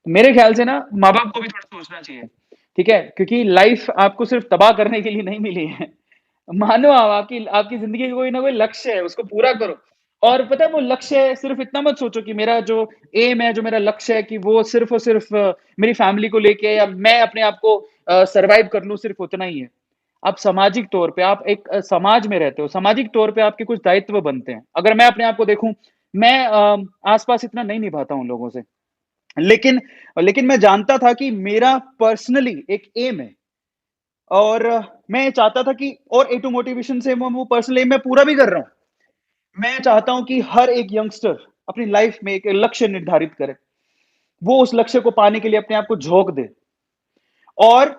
[SPEAKER 1] मेरे ख्याल से ना माँ-बाप को भी थोड़ा सोचना चाहिए, ठीक है? क्योंकि लाइफ आपको सिर्फ तबाह करने के लिए नहीं मिली है। मानो आप आपकी आपकी ज़िंदगी का कोई ना कोई लक्ष्य है, उसको पूरा करो। और पता है वो लक्ष्य सिर्फ़ इतना मत सोचो कि मेरा जो एम है, जो मेरा लक्ष्य है कि वो सिर्फ़ और सिर्फ़ मेरी फ़ैमिली को लेके या मैं अपने आप को सर्वाइव कर लूँ, सिर्फ़ उतना ही है। आप सामाजिक तौर पे आप एक समाज में रहते हो, सामाजिक तौर पे आपके कुछ दायित्व बनते हैं। अगर मैं अपने आप को देखूँ, मैं आस-पास इतना नहीं निभाता हूँ लोगों से। लेकिन लेकिन मैं जानता था कि मेरा पर्सनली एक एम है और मैं चाहता था कि और ए टू मोटिवेशन से मैं वो पर्सनल एम मैं पूरा भी कर रहा हूँ। मैं चाहता हूँ कि हर एक यंगस्टर अपनी लाइफ में एक लक्ष्य निर्धारित करे। वो उस लक्ष्य को पाने के लिए अपने आप को झोंक दे और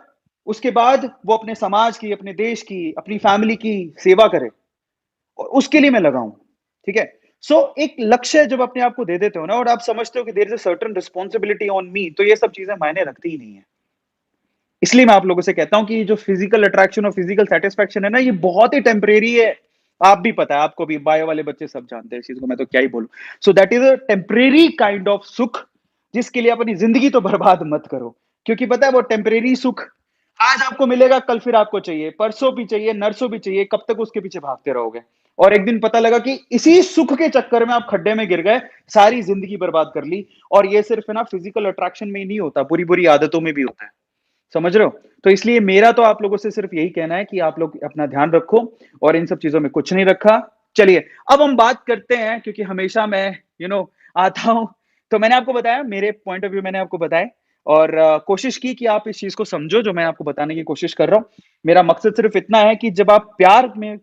[SPEAKER 1] उसके बाद वो अपने समाज की, अपने देश की, अपनी फैमिली की सेवा करे और उसके लिए मैं लगा हूँ। ठीक है? सो एक लक्ष्य जब अपने आप को दे देते हो ना और आप समझते हो कि there is a certain responsibility on me, तो ये सब चीज़ें मायने रखती ही नहीं है। इसलिए मैं आप लोगों से कहता हूँ कि जो फिजिकल अट्रैक्शन और फिजिकल सैटिस्फैक्शन है ना, ये बहुत ही टेम्परेरी है। आप भी पता है, आपको भी बायो वाले बच्चे सब जानते हैं इस चीज़ को, मैं तो क्या ही बोलूँ। So that is a temporary kind of सुख, जिसके लिए अपनी ज़िंदगी तो बर्बाद मत करो। क्योंकि पता है वो टेम्परेरी सुख आज आपको मिलेगा, कल फिर आपको चाहिए, परसों भी चाहिए, नरसों भी चाहिए, कब तक उसके पीछे भागते रहोगे? और एक दिन पता लगा कि इसी सुख के चक्कर में आप खड्डे में गिर गए, सारी ज़िंदगी बर्बाद कर ली और ये सिर्फ़ है ना फिजिकल अट्रैक्शन में ही नहीं होता, बुरी-बुरी आदतों में भी होता है। समझ रहे हो? तो इसलिए मेरा तो आप लोगों से सिर्फ यही कहना है कि आप लोग अपना ध्यान रखो और इन सब चीज़ों में कुछ नहीं रखा। चलिए, अब हम बात करते हैं क्योंकि हमेशा मैं आता हूँ, तो मैंने आपको बताया मेरे पॉइंट ऑफ व्यू मैंने आपको बताए और कोशिश की कि आप इस चीज़ को समझो जो मैं आपको बताने की कोशिश कर रहा हूँ। मेरा मकसद सिर्फ इतना है कि जब आप प्यार में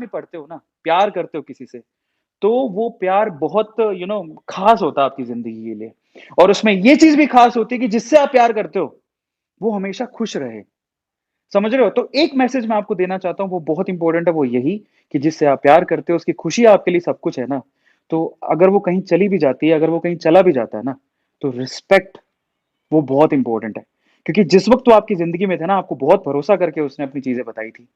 [SPEAKER 1] पड़ते हो ना, प्यार करते हो किसी से, तो वो प्यार बहुत ख़ास होता है आपकी ज़िंदगी के लिए और उसमें ये चीज़ भी ख़ास होती है कि जिससे आप प्यार करते हो वो हमेशा खुश रहे। समझ रहे हो? तो एक मैसेज मैं आपको देना चाहता हूँ, वो बहुत इम्पोर्टेंट है, वो यही कि जिससे आप प्यार करते हो, उसकी खुशी आपके लिए सब कुछ है ना, तो अगर वो कहीं चली भी जाती है, अगर वो कहीं चला भी जाता है ना, तो रिस्पेक्ट वो बहुत इम्पोर्टेंट है। क्योंकि जिस वक़्त वो आपकी ज़िंदगी में था ना, आपको बहुत भरोसा करके उसने अपनी चीज़ें बताई थी।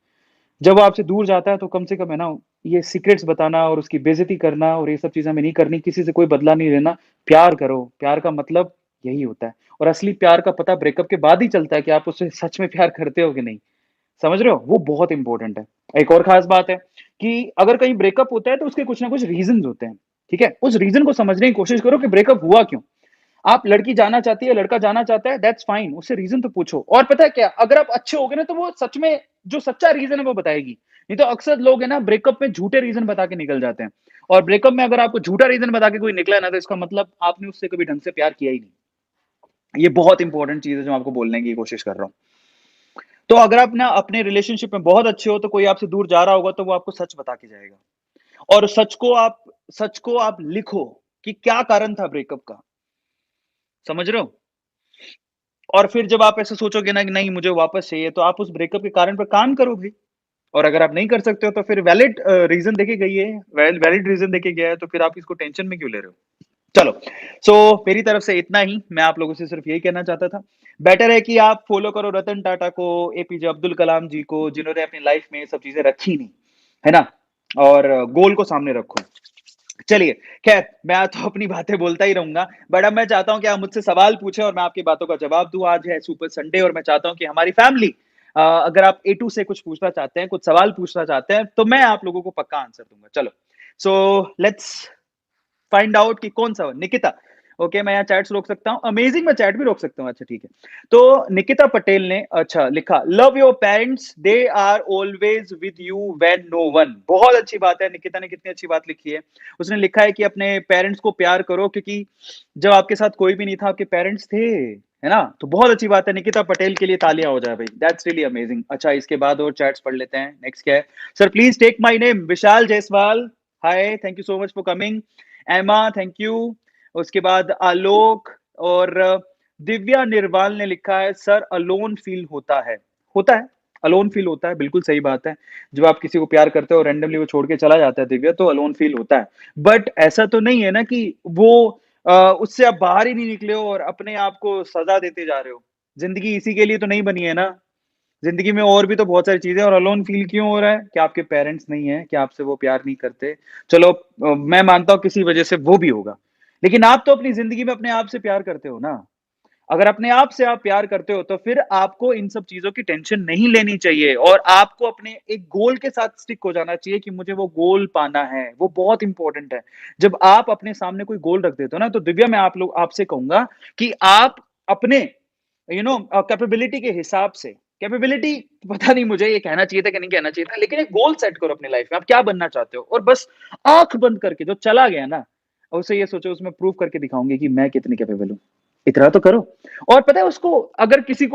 [SPEAKER 1] जब वो आपसे दूर जाता है, तो कम से कम है ना, ये सीक्रेट्स बताना और उसकी बेइज़्ज़ती करना और ये सब चीज़ें हमें नहीं करनी, किसी से कोई बदला नहीं लेना। प्यार करो, प्यार का मतलब यही होता है और असली प्यार का पता ब्रेकअप के बाद ही चलता है कि आप उससे सच में प्यार करते हो कि नहीं। समझ रहे हो? वो बहुत इम्पोर्टेंट है। एक और ख़ास बात है कि अगर कहीं ब्रेकअप होता है तो उसके कुछ ना कुछ रीज़न्स होते हैं, ठीक है? उस रीज़न को समझने की कोशिश करो कि ब्रेकअप हुआ क्यों? आप लड़की जाना चाहती है, लड़का जाना चाहता है, दैट्स फाइन, उससे रीज़न तो पूछो और पता है क्या? अगर आप अच्छे होगे ना तो वो सच में जो सच्चा रीज़न है वो बताएगी। नहीं तो अक्सर लोग है ना ब्रेकअप में झूठे रीज़न बता के निकल जाते हैं और ब्रेकअप में अगर आपको झूठा रीज़न बता के कोई निकला है ना, तो इसका मतलब आपने उससे कभी ढंग से प्यार किया ही नहीं। ये बहुत इंपॉर्टेंट चीज़ है जो मैं आपको बोलने की कोशिश कर रहा हूँ। तो अगर आप ना अपने रिलेशनशिप में बहुत अच्छे हो, तो कोई आपसे दूर जा रहा होगा, तो वो आपको सच बता के जाएगा। और सच को आप लिखो कि क्या कारण था ब्रेकअप का, समझ रहे हो? और फिर जब आप ऐसे सोचोगे ना कि नहीं मुझे वापस चाहिए, तो आप उस ब्रेकअप के कारण पे काम करो भई। और अगर आप नहीं कर सकते हो तो फिर वैलिड रीज़न देके गइए, वैलिड रीज़न देके गया है तो फिर आप इसको टेंशन में क्यों ले रहे हो? चलो, सो मेरी तरफ से इतना ही, मैं आप लोगों से सिर्फ़ यही कहना चाहता था। बेटर है कि आप फ़ॉलो करो रतन टाटा को, एपीजे अब्दुल कलाम जी को, जिन्होंने अपनी लाइफ़ में ये सब चीज़ें रखी नहीं, है ना? और गोल को सामने रखो। चलिए, ख़ैर मैं तो अपनी बातें बोलता ही रहूँगा, बट अब मैं चाहता हूँ कि आप मुझसे सवाल पूछें और मैं आपकी बातों का जवाब दूँ। आज है सुपर संडे और मैं चाहता हूँ कि हमारी फैमिली अगर आप ए टू से कुछ पूछना चाहते हैं, कुछ सवाल पूछना चाहते हैं, तो मैं आप लोगों को पक्का आंसर दूँगा। चलो, सो लेट्स फाइंड आउट कि कौन-सा निकिता, ओके मैं यहाँ चैट्स रोक सकता हूँ, अमेजिंग मैं चैट भी रोक सकता हूँ, अच्छा ठीक है। तो निकिता पटेल ने अच्छा लिखा, love your parents, they are always with you when no one. बहुत अच्छी बात है, निकिता ने कितनी अच्छी बात लिखी है। उसने लिखा है कि अपने पेरेंट्स को प्यार करो क्योंकि जब आपके साथ कोई भी नहीं था, आपके पेरेंट्स थे, है ना? तो बहुत अच्छी बात है, निकिता पटेल के लिए तालियाँ हो जाए भई, दैट्स रियली अमेजिंग। अच्छा इसके बाद और चैट्स पढ़ लेते हैं, नेक्स्ट क्या है? Sir please take my name Vishal Jaiswal, hi, thank you so much for coming. Emma thank you. उसके बाद आलोक और दिव्या निर्वाल ने लिखा है सर अलोन फील होता है। होता है, अलोन फील होता है, बिल्कुल सही बात है। जब आप किसी को प्यार करते हो रैंडमली वो छोड़ के चला जाता है दिव्या तो अलोन फील होता है। बट ऐसा तो नहीं है ना कि वो उससे आप बाहर ही नहीं निकले हो और अपने आप को सज़ा देते जा रहे हो। ज़िंदगी इसी के लिए तो नहीं बनी है ना। ज़िंदगी में और भी तो बहुत सारी चीज़ें हैं और अलोन फ़ील क्यों हो रहा है? क्या आपके पेरेंट्स नहीं हैं? क्या आपसे वो प्यार नहीं करते? चलो मैं मानता हूँ किसी वजह से वो भी होगा। लेकिन आप तो अपनी ज़िंदगी में अपने आप से प्यार करते हो ना। अगर अपने आप से आप प्यार करते हो तो फिर आपको इन सब चीज़ों की टेंशन नहीं लेनी चाहिए और आपको अपने एक गोल के साथ स्टिक हो जाना चाहिए कि मुझे वो गोल पाना है, वो बहुत इम्पोर्टेंट है। जब आप अपने सामने कोई गोल रख देते हो ना तो दिव्या मैं आप लोग आपसे कहूँगा कि आप अपने कैपेबिलिटी के हिसाब से कैपेबिलिटी पता नहीं मुझे ये कहना चाहिए था कि नहीं कहना चाहिए था, लेकिन एक गोल सेट करो अपनी लाइफ में, आप क्या बनना चाहते हो? और बस आँख बंद करके जो चला गया ना, उसे ये सोचो उसमें प्रूव करके दिखाऊँगी कि मैं कितनी कैपेबल हूँ। इतना तो करो। और पता है उसको अगर किसी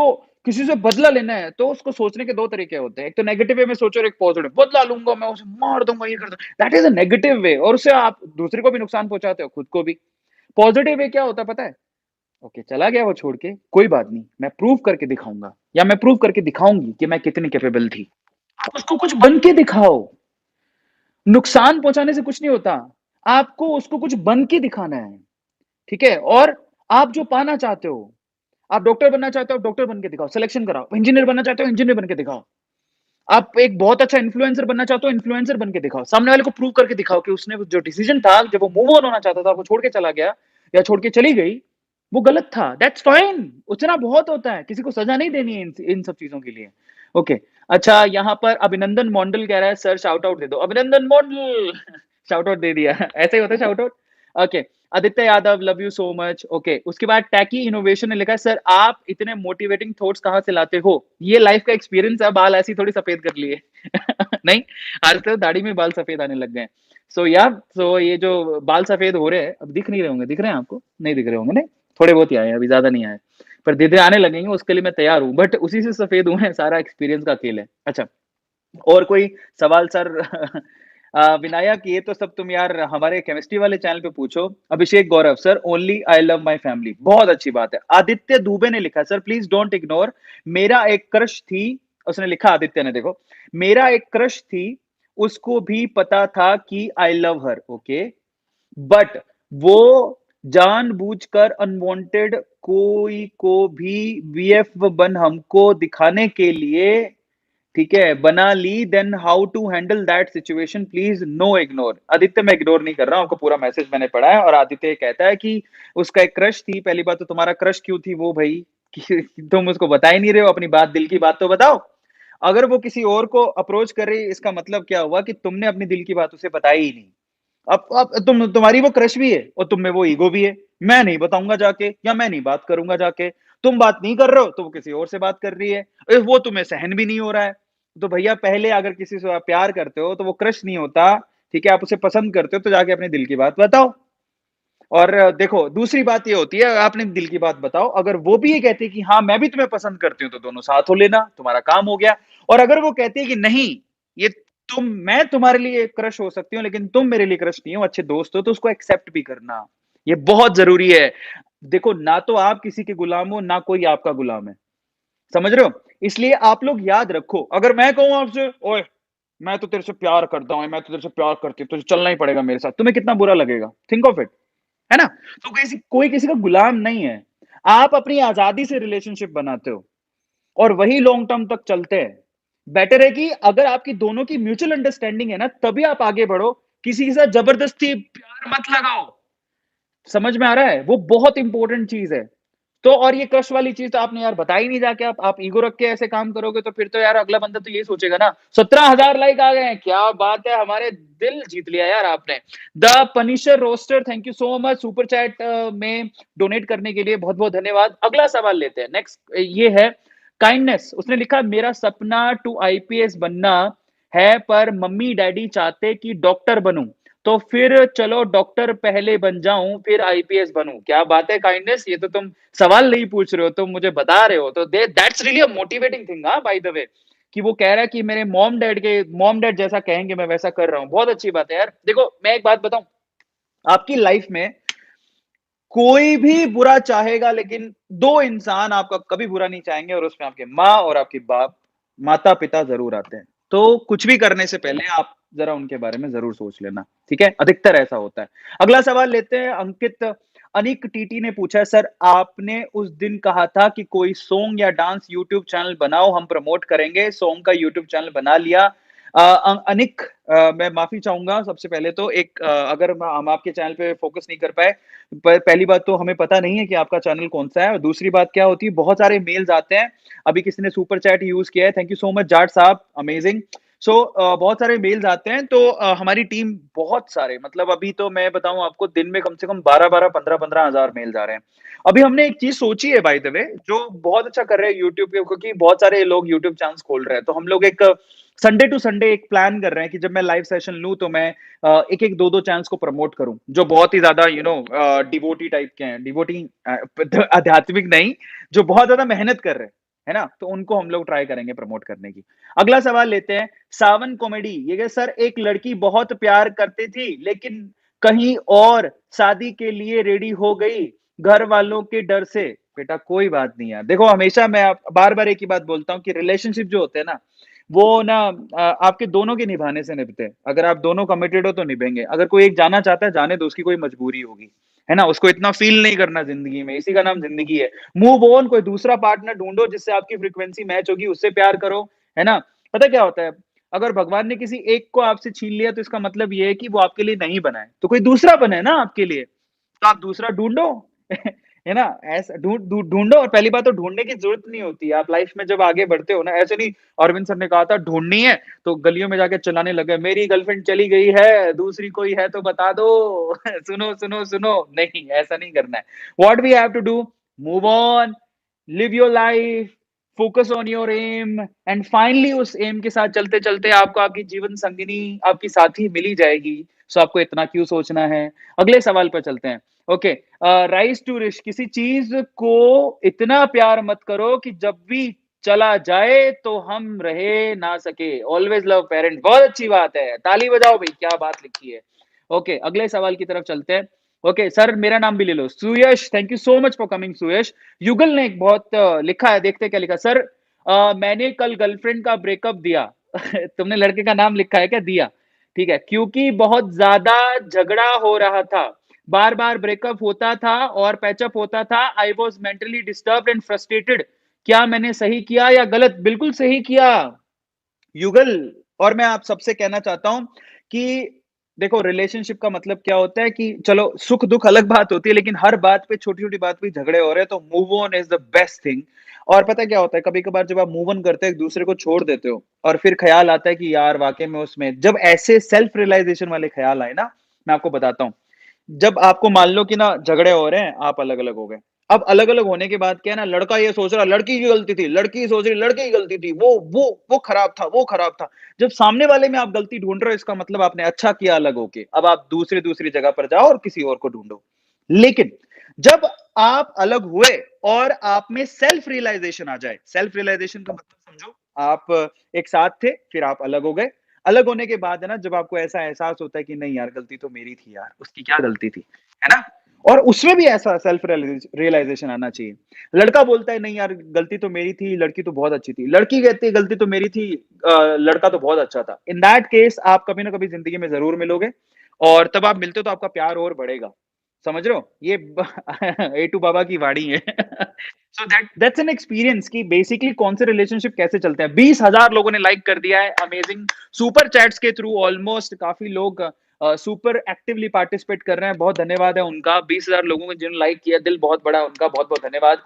[SPEAKER 1] से बदला लेना है, तो उसको सोचने के 2 तरीके होते हैं। एक तो नेगेटिव वे में सोचो और एक पॉजिटिव, बदला लूँगा मैं उसे मार दूँगा, ये कर दूँगा। That is a negative way और उससे आप दूसरे को भी नुकसान पहुँचाते हो, खुद को भी। पॉजिटिव वे क्या होता है पता है? ओके, चला गया वो छोड़ के, कोई बात नहीं, मैं प्रूव करके दिखाऊँगा या मैं प्रूव करके दिखाऊँगी कि मैं कितनी कैपेबल थी। आप उसको कुछ बन के दिखाओ, नुकसान पहुँचाने से कुछ नहीं होता। आपको उसको कुछ बन के दिखाना है, ठीक है? और आप जो पाना चाहते हो, आप डॉक्टर बनना चाहते हो, डॉक्टर बन के दिखाओ, सिलेक्शन कराओ। इंजीनियर बनना चाहते हो, इंजीनियर बन के दिखाओ। आप एक बहुत अच्छा इन्फ्लुएंसर बनना चाहते हो, इन्फ्लुएंसर बन के दिखाओ। सामने वाले को प्रूव करके दिखाओ कि उसने जो डिसीजन था, जब वो मूव ऑन होना चाहता था, वो छोड़ के चला गया या छोड़ के चली गई, वो गलत था। दैट्स फाइन, उतना बहुत होता है। किसी को सज़ा नहीं देनी है इन सब चीज़ों के लिए। ओके, अच्छा यहाँ पर अभिनंदन मोंडल कह रहा है, "सर शाउट आउट दे दो।" अभिनंदन मोंडल शाउट आउट दे दिया। ऐसे ही होता है shout out? Okay, Aditya Yadav love you so much. Okay, उसके बाद टैकी इनोवेशन ने लिखा है, "सर आप इतने मोटिवेटिंग थॉट्स कहाँ से लाते हो? ये लाइफ का एक्सपीरियंस है, बाल ऐसे ही थोड़ी सफ़ेद कर लिए।" नहीं, आजकल तो दाढ़ी में बाल सफ़ेद आने लग गए हैं। सो ये जो बाल सफ़ेद हो रहे हैं, अब दिख नहीं रहे होंगे, दिख रहे हैं आपको? नहीं दिख रहे होंगे नहीं? थोड़े बहुत ही आए हैं, अभी ज़्यादा नहीं आए। पर धीरे-धीरे आने लगेंगे, उसके लिए मैं तैयार हूँ, बट उसी से सफ़ेद हुए हैं, सारा एक्सपीरियंस का खेल है। अच्छा, और कोई सवाल सर? विनायक ये तो सब तुम यार हमारे केमिस्ट्री वाले चैनल पे पूछो। Abhishek Gaurav sir only I love my family, बहुत अच्छी बात है। आदित्य दुबे ने लिखा सर प्लीज डोंट इग्नोर, मेरा एक क्रश थी, उसने लिखा आदित्य ने, देखो, मेरा एक क्रश थी, उसको भी पता था कि I love her, okay, but वो जानबूझकर अनवांटेड कोई को भी वीएफ बन हमको दिखाने के लिए, ठीक है, बना ली, then how to handle that situation please no ignore. Aditya मैं इग्नोर नहीं कर रहा हूँ, आपको पूरा मैसेज मैंने पढ़ा है और आदित्य कहता है कि उसका एक क्रश थी। पहली बात तो तुम्हारा क्रश क्यों थी वो भाई कि तुम उसको बता ही नहीं रहे हो, अपनी बात, दिल की बात तो बताओ। अगर वो किसी और को अप्रोच कर रही है, इसका मतलब क्या हुआ कि तुमने अपनी दिल की बात उसे बताई ही नहीं। अब तुम्हारी वो क्रश भी है और तुम में वो ईगो भी है। मैं नहीं बताऊँगा जाके या मैं नहीं बात करूँगा जाके। तुम बात नहीं कर रहे हो तो वो किसी और से बात कर रही है। वो तुम्हें सहन भी नहीं हो रहा है। तो भैया पहले अगर किसी से आप प्यार करते हो तो वो क्रश नहीं होता, ठीक है? आप उसे पसंद करते हो तो जाके अपने दिल की बात बताओ। और देखो दूसरी बात ये होती है आपने दिल की बात बताओ, अगर वो भी ये कहती है कि हाँ, मैं भी तुम्हें पसंद करती हूँ तो दोनों साथ हो लेना, तुम्हारा काम हो गया। और अगर वो कहती है कि नहीं, ये मैं तुम्हारे लिए क्रश हो सकती हूँ लेकिन तुम मेरे लिए क्रश नहीं हो, अच्छे दोस्त हो तो उसको एक्सेप्ट भी करना। ये बहुत ज़रूरी है। देखो ना तो आप किसी के गुलाम हो, ना कोई आपका गुलाम है। समझ रहे हो? इसलिए आप लोग याद रखो, अगर मैं कहूँ आपसे, "ओए! मैं तो तेरे से प्यार करता हूँ, मैं तो तेरे से प्यार करती हूँ, तुझे चलना ही पड़ेगा मेरे साथ।" तुम्हें कितना बुरा लगेगा? Think of it. है ना? तो किसी कोई किसी का गुलाम नहीं है। आप अपनी आज़ादी से रिलेशनशिप बनाते हो और वही लॉन्ग टर्म तक चलते हैं। बेटर है कि अगर आपकी दोनों की म्यूचुअल अंडरस्टैंडिंग है ना, तभी आप आगे बढ़ो। किसी के साथ ज़बरदस्ती प्यार मत लगाओ। समझ में आ रहा है? वो बहुत इंपॉर्टेंट चीज़ है। तो और ये क्रश वाली चीज़ तो आपने यार बताई ही नहीं जाके आप ईगो रख के ऐसे काम करोगे तो फिर तो यार अगला बंदा तो यही सोचेगा ना 17,000 लाइक आ गए हैं, क्या बात है, हमारे दिल जीत लिया यार आपने। The punisher roster thank you so much super chat में डोनेट करने के लिए बहुत-बहुत धन्यवाद। अगला सवाल लेते हैं, नेक्स्ट ये है काइंडनेस उसने लिखा मेरा सपना टू आईपीएस बनना है पर मम्मी-डैडी चाहते कि डॉक्टर बनूँ। तो फिर चलो डॉक्टर पहले बन जाऊँ फिर आईपीएस बनूँ। क्या बात है काइंडनेस ये तो तुम सवाल नहीं पूछ रहे हो, तुम मुझे बता रहे हो। तो they that's really a motivating thing हाँ, बाय द वे कि वो कह रहा है कि मेरे मॉम डैड जैसा कहेंगे मैं वैसा कर रहा हूँ। बहुत अच्छी बात है यार। देखो मैं एक बात बताऊँ, आपकी लाइफ में कोई भी बुरा चाहेगा लेकिन 2 इंसान आपका कभी बुरा नहीं चाहेंगे और उसमें आपके माँ और आपके बाप, माता-पिता ज़रूर आते हैं। तो कुछ भी करने से पहले आप ज़रा उनके बारे में ज़रूर सोच लेना, ठीक है? अधिकतर ऐसा होता है। अगला सवाल लेते हैं अंकित अनिक टीटी ने पूछा है सर आपने उस दिन कहा था कि कोई सॉन्ग या डांस यूट्यूब चैनल बनाओ हम प्रमोट करेंगे, सॉन्ग का यूट्यूब चैनल बना लिया। अनिक मैं माफ़ी चाहूँगा सबसे पहले तो अगर हम आपके चैनल पे फ़ोकस नहीं कर पाए पहली बात तो हमें पता नहीं है कि आपका चैनल कौन-सा है और दूसरी बात क्या होती है, बहुत सारे मेल्स आते हैं। अभी किसी ने सुपर चैट यूज़ किया है, thank you so much Jat साहब, अमेजिंग। सो बहुत सारे मेल्स आते हैं तो हमारी टीम बहुत सारे मतलब अभी तो मैं बताऊँ आपको दिन में कम से कम 12-12, 15-15 हज़ार मेल्स आ रहे हैं। अभी हमने एक चीज़ सोची है बाय द वे जो बहुत अच्छा कर रहे हैं यूट्यूब पे क्योंकि बहुत सारे लोग यूट्यूब चैनल्स खोल रहे हैं। तो हम लोग एक संडे टू संडे एक प्लान कर रहे हैं कि जब मैं लाइव सेशन लूँ तो मैं एक-एक, 2-2 चैनल्स को प्रमोट करूँ, जो बहुत ही ज़्यादा डिवोटी टाइप के हैं। डिवोटी आध्यात्मिक नहीं, जो बहुत ज़्यादा मेहनत कर रहे हैं, है ना? तो उनको हम लोग ट्राई करेंगे प्रमोट करने की। अगला सवाल लेते हैं, सावन कॉमेडी, ये कहे सर एक लड़की बहुत प्यार करती थी, लेकिन कहीं और शादी के लिए रेडी हो गई, घर वालों के डर से। बेटा कोई बात नहीं यार, देखो हमेशा मैं आप बार-बार एक ही बात बोलता हूँ कि रिलेशनशिप जो होते हैं ना, वो ना आपके दोनों के निभाने से निभते हैं। अगर आप दोनों कमिटेड हो तो निभेंगे। अगर कोई एक जाना चाहता है, जाने दो, उसकी कोई मजबूरी होगी। है ना? उसको इतना फ़ील नहीं करना ज़िंदगी में, इसी का नाम ज़िंदगी है। मूव ऑन, कोई दूसरा पार्टनर ढूँढो जिससे आपकी फ्रीक्वेंसी मैच होगी, उससे प्यार करो। है ना? पता है क्या होता है? अगर भगवान ने किसी एक को आपसे छीन लिया तो इसका मतलब ये है कि वो आपके लिए नहीं बना है। तो कोई दूसरा बने ना आपके लिए। तो आप दूसरा ढूँढो। है ना? ऐसा ढूँढो और पहली बात तो ढूँढने की ज़रूरत नहीं होती है। आप लाइफ़ में जब आगे बढ़ते हो ना, ऐसे नहीं अरविंद सर ने कहा था ढूँढनी है, तो गलियों में जाके चिल्लाने लगे, मेरी गर्लफ्रेंड चली गई है, दूसरी कोई है तो बता दो। सुनो, सुनो, सुनो। नहीं, ऐसा नहीं करना है। What we have to do? Move on, live your life, focus on your aim and finally उस एम के साथ चलते-चलते आपको आपकी जीवन संगिनी, आपकी साथी मिल ही जाएगी। सो आपको इतना क्यों सोचना है? अगले सवाल पर चलते हैं। ओके राइज टू रिश किसी चीज को इतना प्यार मत करो कि जब भी चला जाए तो हम रहे ना सके ऑलवेज लव पेरेंट्स बहुत अच्छी बात है ताली बजाओ भाई क्या बात लिखी है ओके अगले सवाल की तरफ चलते हैं ओके सर मेरा नाम भी ले लो Suyash thank you so much for coming Suyash Yugal ने एक बहुत लिखा है देखते हैं क्या लिखा सर मैंने कल गर्लफ्रेंड का ब्रेकअप दिया तुमने लड़के का नाम लिखा है क्या दिया ठीक है क्योंकि बहुत ज्यादा झगड़ा हो रहा था बार बार ब्रेकअप होता था और पैचअप होता था I was mentally disturb and frustrated क्या मैंने सही किया या गलत बिल्कुल सही किया युगल और मैं आप सबसे कहना चाहता हूं कि देखो रिलेशनशिप का मतलब क्या होता है कि चलो सुख दुख अलग बात होती है लेकिन हर बात पे छोटी छोटी बात पे झगड़े हो रहे हैं तो move on is the best thing और पता है क्या होता है कभी कभार जब आप मूव ऑन करते हैं एक दूसरे को छोड़ देते हो और फिर ख्याल आता है कि यार वाकई में उसमें जब ऐसे सेल्फ रियलाइजेशन वाले ख्याल आए ना मैं आपको बताता हूँ जब आपको मान लो कि ना झगड़े हो रहे हैं, आप अलग-अलग हो गए। अब अलग-अलग होने के बाद क्या है ना, लड़का ये सोच रहा है लड़की की गलती थी, लड़की सोच रही लड़के की गलती थी, वो खराब था, वो खराब था। जब सामने वाले में आप गलती ढूँढ रहे हो इसका मतलब आपने अच्छा किया अलग होके। अब आप दूसरी जगह पर जाओ और किसी और को ढूँढो। लेकिन जब आप अलग हुए और आप में सेल्फ रियलाइज़ेशन आ जाए, सेल्फ रियलाइज़ेशन का मतलब समझो, आप एक साथ थे, फिर आप अलग हो गए। अलग होने के बाद है ना, जब आपको ऐसा एहसास होता है कि नहीं यार गलती तो मेरी थी यार, उसकी क्या गलती थी, है ना? और उसमें भी ऐसा सेल्फ रियलाइज़ेशन आना चाहिए। लड़का बोलता है नहीं यार गलती तो मेरी थी, लड़की तो बहुत अच्छी थी। लड़की कहती है गलती तो मेरी थी, लड़का तो बहुत अच्छा था। इन दैट केस आप कभी ना कभी ज़िंदगी में ज़रूर मिलोगे और तब आप मिलते हो तो आपका प्यार और बढ़ेगा। समझ रहे हो? ये ब ए टू बाबा की वाणी है। सो दैट्स एन एक्सपीरियंस कि बेसिकली कौन से रिलेशनशिप कैसे चलते हैं। 20,000 लोगों ने लाइक कर दिया है, अमेजिंग। सुपर चैट्स के थ्रू ऑलमोस्ट काफ़ी लोग सुपर एक्टिवली पार्टिसिपेट कर रहे हैं, बहुत धन्यवाद है उनका। 20,000 लोगों ने जिन्होंने लाइक किया, दिल बहुत बड़ा है उनका, बहुत-बहुत धन्यवाद।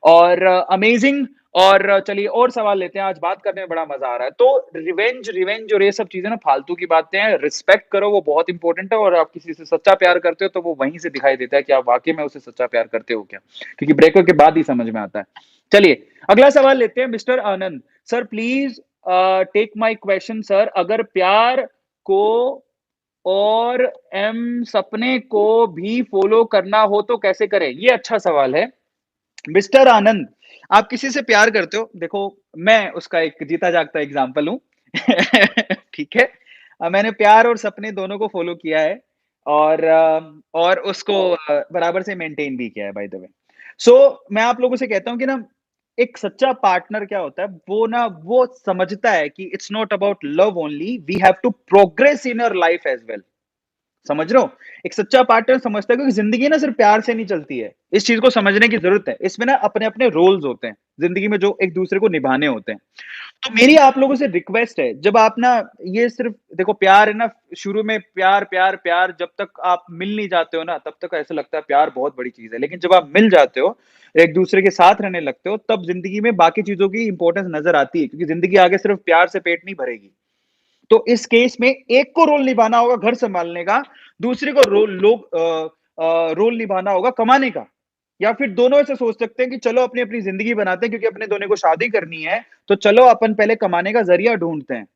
[SPEAKER 1] और अमेजिंग। और चलिए और सवाल लेते हैं, आज बात करने में बड़ा मज़ा आ रहा है। तो रिवेंज रिवेंज और ये सब चीज़ें ना फालतू की बातें हैं, रिस्पेक्ट करो वो बहुत इंपॉर्टेंट है और आप किसी से सच्चा प्यार करते हो तो वो वहीं से दिखाई देता है कि आप वाक़ई में उससे सच्चा प्यार करते हो क्या? क्योंकि ब्रेकअप के बाद ही समझ में आता है। चलिए, अगला सवाल लेते हैं mister Anand. Sir please take my question sir, अगर प्यार को और सपने को भी फॉलो करना हो तो कैसे करें? ये अच्छा सवाल है। मिस्टर आनंद, आप किसी से प्यार करते हो? देखो, मैं उसका एक जीता-जागता एग्ज़ाम्पल हूँ। ठीक है? मैंने प्यार और सपने दोनों को फॉलो किया है और उसको बराबर से मेंटेन भी किया है बाय द वे। सो मैं आप लोगों से कहता हूँ कि ना, एक सच्चा पार्टनर क्या होता है, वो समझता है कि it's not about love only, we have to progress in our life as well. समझ रहे हो? एक सच्चा पार्टनर समझता है क्योंकि ज़िंदगी ना सिर्फ़ प्यार से नहीं चलती है। इस चीज़ को समझने की ज़रूरत है। इसमें ना अपने-अपने रोल्स होते हैं, ज़िंदगी में जो एक-दूसरे को निभाने होते हैं। तो मेरी आप लोगों से रिक्वेस्ट है, जब आप ना ये सिर्फ़ देखो प्यार है ना, शुरू में प्यार, प्यार, प्यार जब तक आप मिल नहीं जाते हो ना, तब तक ऐसा लगता है प्यार बहुत बड़ी चीज़ है। लेकिन जब आप मिल जाते हो, एक-दूसरे के साथ रहने लगते हो, तब ज़िंदगी में बाकी चीज़ों की इम्पोर्टेंस नज़र आती है क्योंकि ज़िंदगी आगे सिर्फ़ प्यार से पेट नहीं भरेगी। तो इस केस में एक को रोल निभाना होगा घर सँभालने का, दूसरे को रोल निभाना होगा कमाने का। या फिर दोनों ऐसे सोच सकते हैं कि चलो अपनी-अपनी ज़िंदगी बनाते हैं क्योंकि अपने दोनों को शादी करनी है, तो चलो अपन पहले कमाने का ज़रिया ढूँढते हैं।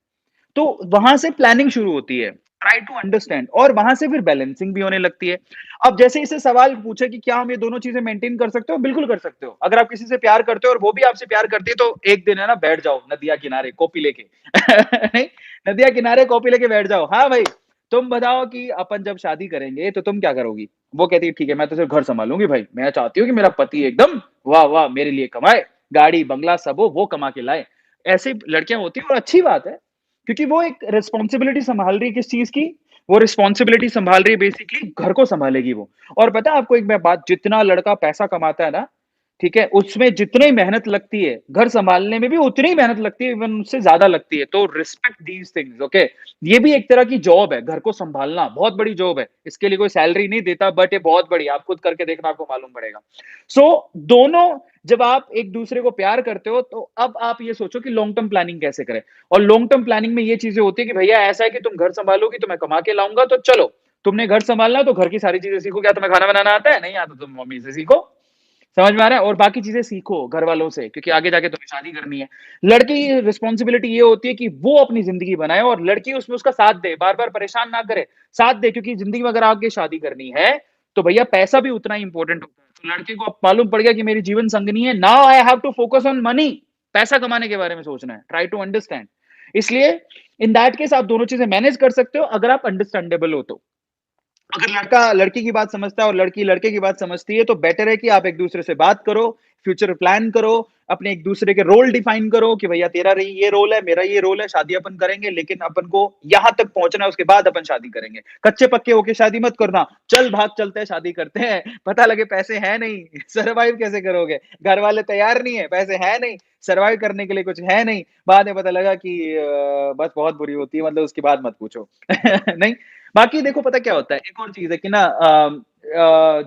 [SPEAKER 1] तो वहाँ से प्लानिंग शुरू होती है। ट्राई टू अंडरस्टैंड और वहाँ से फिर बैलेंसिंग भी होने लगती है। अब जैसे इससे सवाल पूछे कि क्या हम ये दोनों चीज़ें मेंटेन कर सकते हो? बिल्कुल कर सकते हो। अगर आप किसी से प्यार करते हो और वो भी आपसे प्यार करती है तो एक दिन है ना बैठ जाओ नदिया किनारे कॉपी लेके। नहीं, नदिया किनारे कॉपी लेके बैठ जाओ। हाँ भाई, तुम बताओ कि अपन जब शादी करेंगे तो तुम क्या करोगी? वो कहती है ठीक है मैं तो सिर्फ़ घर सँभालूँगी भाई। मैं चाहती हूँ कि मेरा पति एकदम वाह-वाह मेरे लिए कमाए, गाड़ी, बंगला सब हो वो कमा के लाए। ऐसी लड़कियाँ होती हैं और अच्छी बात है। क्योंकि वो एक रिस्पॉन्सिबिलिटी सँभाल रही है किस चीज़ की? वो रिस्पॉन्सिबिलिटी सँभाल रही है बेसिकली घर को सँभालेगी वो। और पता है आपको एक मैं बात, जितना लड़का पैसा कमाता है ना, ठीक है? उसमें जितनी मेहनत लगती है, घर सँभालने में भी उतनी ही मेहनत लगती है, इवन उससे ज़्यादा लगती है। तो रिस्पेक्ट दीज़ थिंग्स ओके? ये भी एक तरह की जॉब है, घर को सँभालना, बहुत बड़ी जॉब है। इसके लिए कोई सैलरी नहीं देता बट ये बहुत बड़ी है, आप खुद करके देखना आपको मालूम पड़ेगा। सो दोनों जब आप एक-दूसरे को प्यार करते हो, तो अब आप ये सोचो कि लॉन्ग टर्म प्लानिंग कैसे करें? और लॉन्ग टर्म प्लानिंग में ये चीज़ें होती है कि भैया ऐसा है कि तुम घर सँभालोगी तो मैं कमा के लाऊँगा तो चलो, तुमने घर सँभालना है तो घर की सारी चीज़ें सीखो। क्या तुम्हें खाना बनाना आता है? नहीं आता तो मम्मी से सीखो। समझ में आ रहा है? और बाकी चीज़ें सीखो घरवालों से क्योंकि आगे जाके तुम्हें शादी करनी है। लड़की की रिस्पॉन्सिबिलिटी ये होती है कि वो अपनी ज़िंदगी बनाए और लड़की उसमें उसका साथ दे, बार-बार परेशान ना करे, साथ दे क्योंकि ज़िंदगी में अगर आगे शादी करनी है, तो भैया पैसा भी उतना ही इम्पोर्टेंट होता है। तो लड़के को अब मालूम पड़ गया कि मेरी जीवन संगिनी है, now I have to focus on money, पैसा कमाने के बारे में सोचना है, ट्राई टू अंडरस्टैंड। इसलिए इन दैट केस आप दोनों चीज़ें मैनेज कर सकते हो अगर आप अंडरस्टैंडेबल हो तो। अगर लड़का लड़की की बात समझता है और लड़की लड़के की बात समझती है तो बेटर है कि आप एक-दूसरे से बात करो, फ्यूचर प्लान करो, अपने एक-दूसरे के रोल डिफाइन करो कि भैया तेरा रही ये रोल है, मेरा ये रोल है, शादी अपन करेंगे लेकिन अपन को यहाँ तक पहुँचना है उसके बाद अपन शादी करेंगे। कच्चे-पक्के होके शादी मत करना, चल भाग चलते हैं शादी करते हैं, पता लगे पैसे हैं नहीं, सर्वाइव कैसे करोगे? घर वाले तैयार नहीं है, पैसे हैं नहीं, सर्वाइव करने के लिए कुछ है नहीं, बाद में पता लगा कि बस बहुत बुरी होती है मतलब उसकी बात मत पूछो। नहीं? बाकी देखो पता क्या होता है, एक और चीज़ है कि ना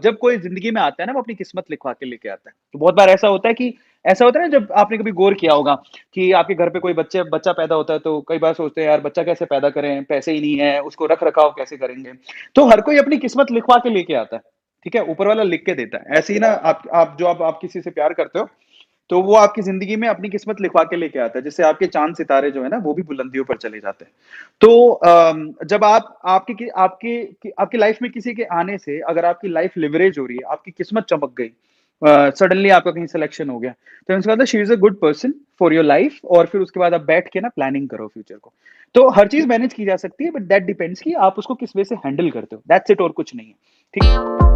[SPEAKER 1] जब कोई ज़िंदगी में आता है ना, वो अपनी किस्मत लिखवा के लेके आता है। तो बहुत बार ऐसा होता है कि ऐसा होता है ना जब आपने कभी गौर किया होगा कि आपके घर पे कोई बच्चा पैदा होता है, तो कई बार सोचते हैं यार बच्चा कैसे पैदा करें, पैसे ही नहीं है, उसको रख-रखाव कैसे करेंगे? तो हर कोई अपनी किस्मत लिखवा के लेके आता है, ठीक है? ऊपर वाला लिख के देता है। ऐसे ही ना आप किसी से प्यार करते हो, तो वो आपकी ज़िंदगी में अपनी किस्मत लिखवा के लेके आता है, जिससे आपके चाँद-सितारे जो है ना, वो भी बुलंदियों पर चले जाते हैं। तो जब आप आपकी लाइफ़ में किसी के आने से अगर आपकी लाइफ़ लिवरेज हो रही है, आपकी किस्मत चमक गई, सडनली आपका कहीं सिलेक्शन हो गया, तो इसका मतलब she is a good person for your life और फिर उसके बाद आप बैठ के ना प्लानिंग करो फ्यूचर को। तो हर चीज़ मैनेज की जा सकती है बट दैट डिपेंड्स कि आप उसको किस वे से हैंडल करते हो। दैट्स इट और कुछ नहीं है। ठीक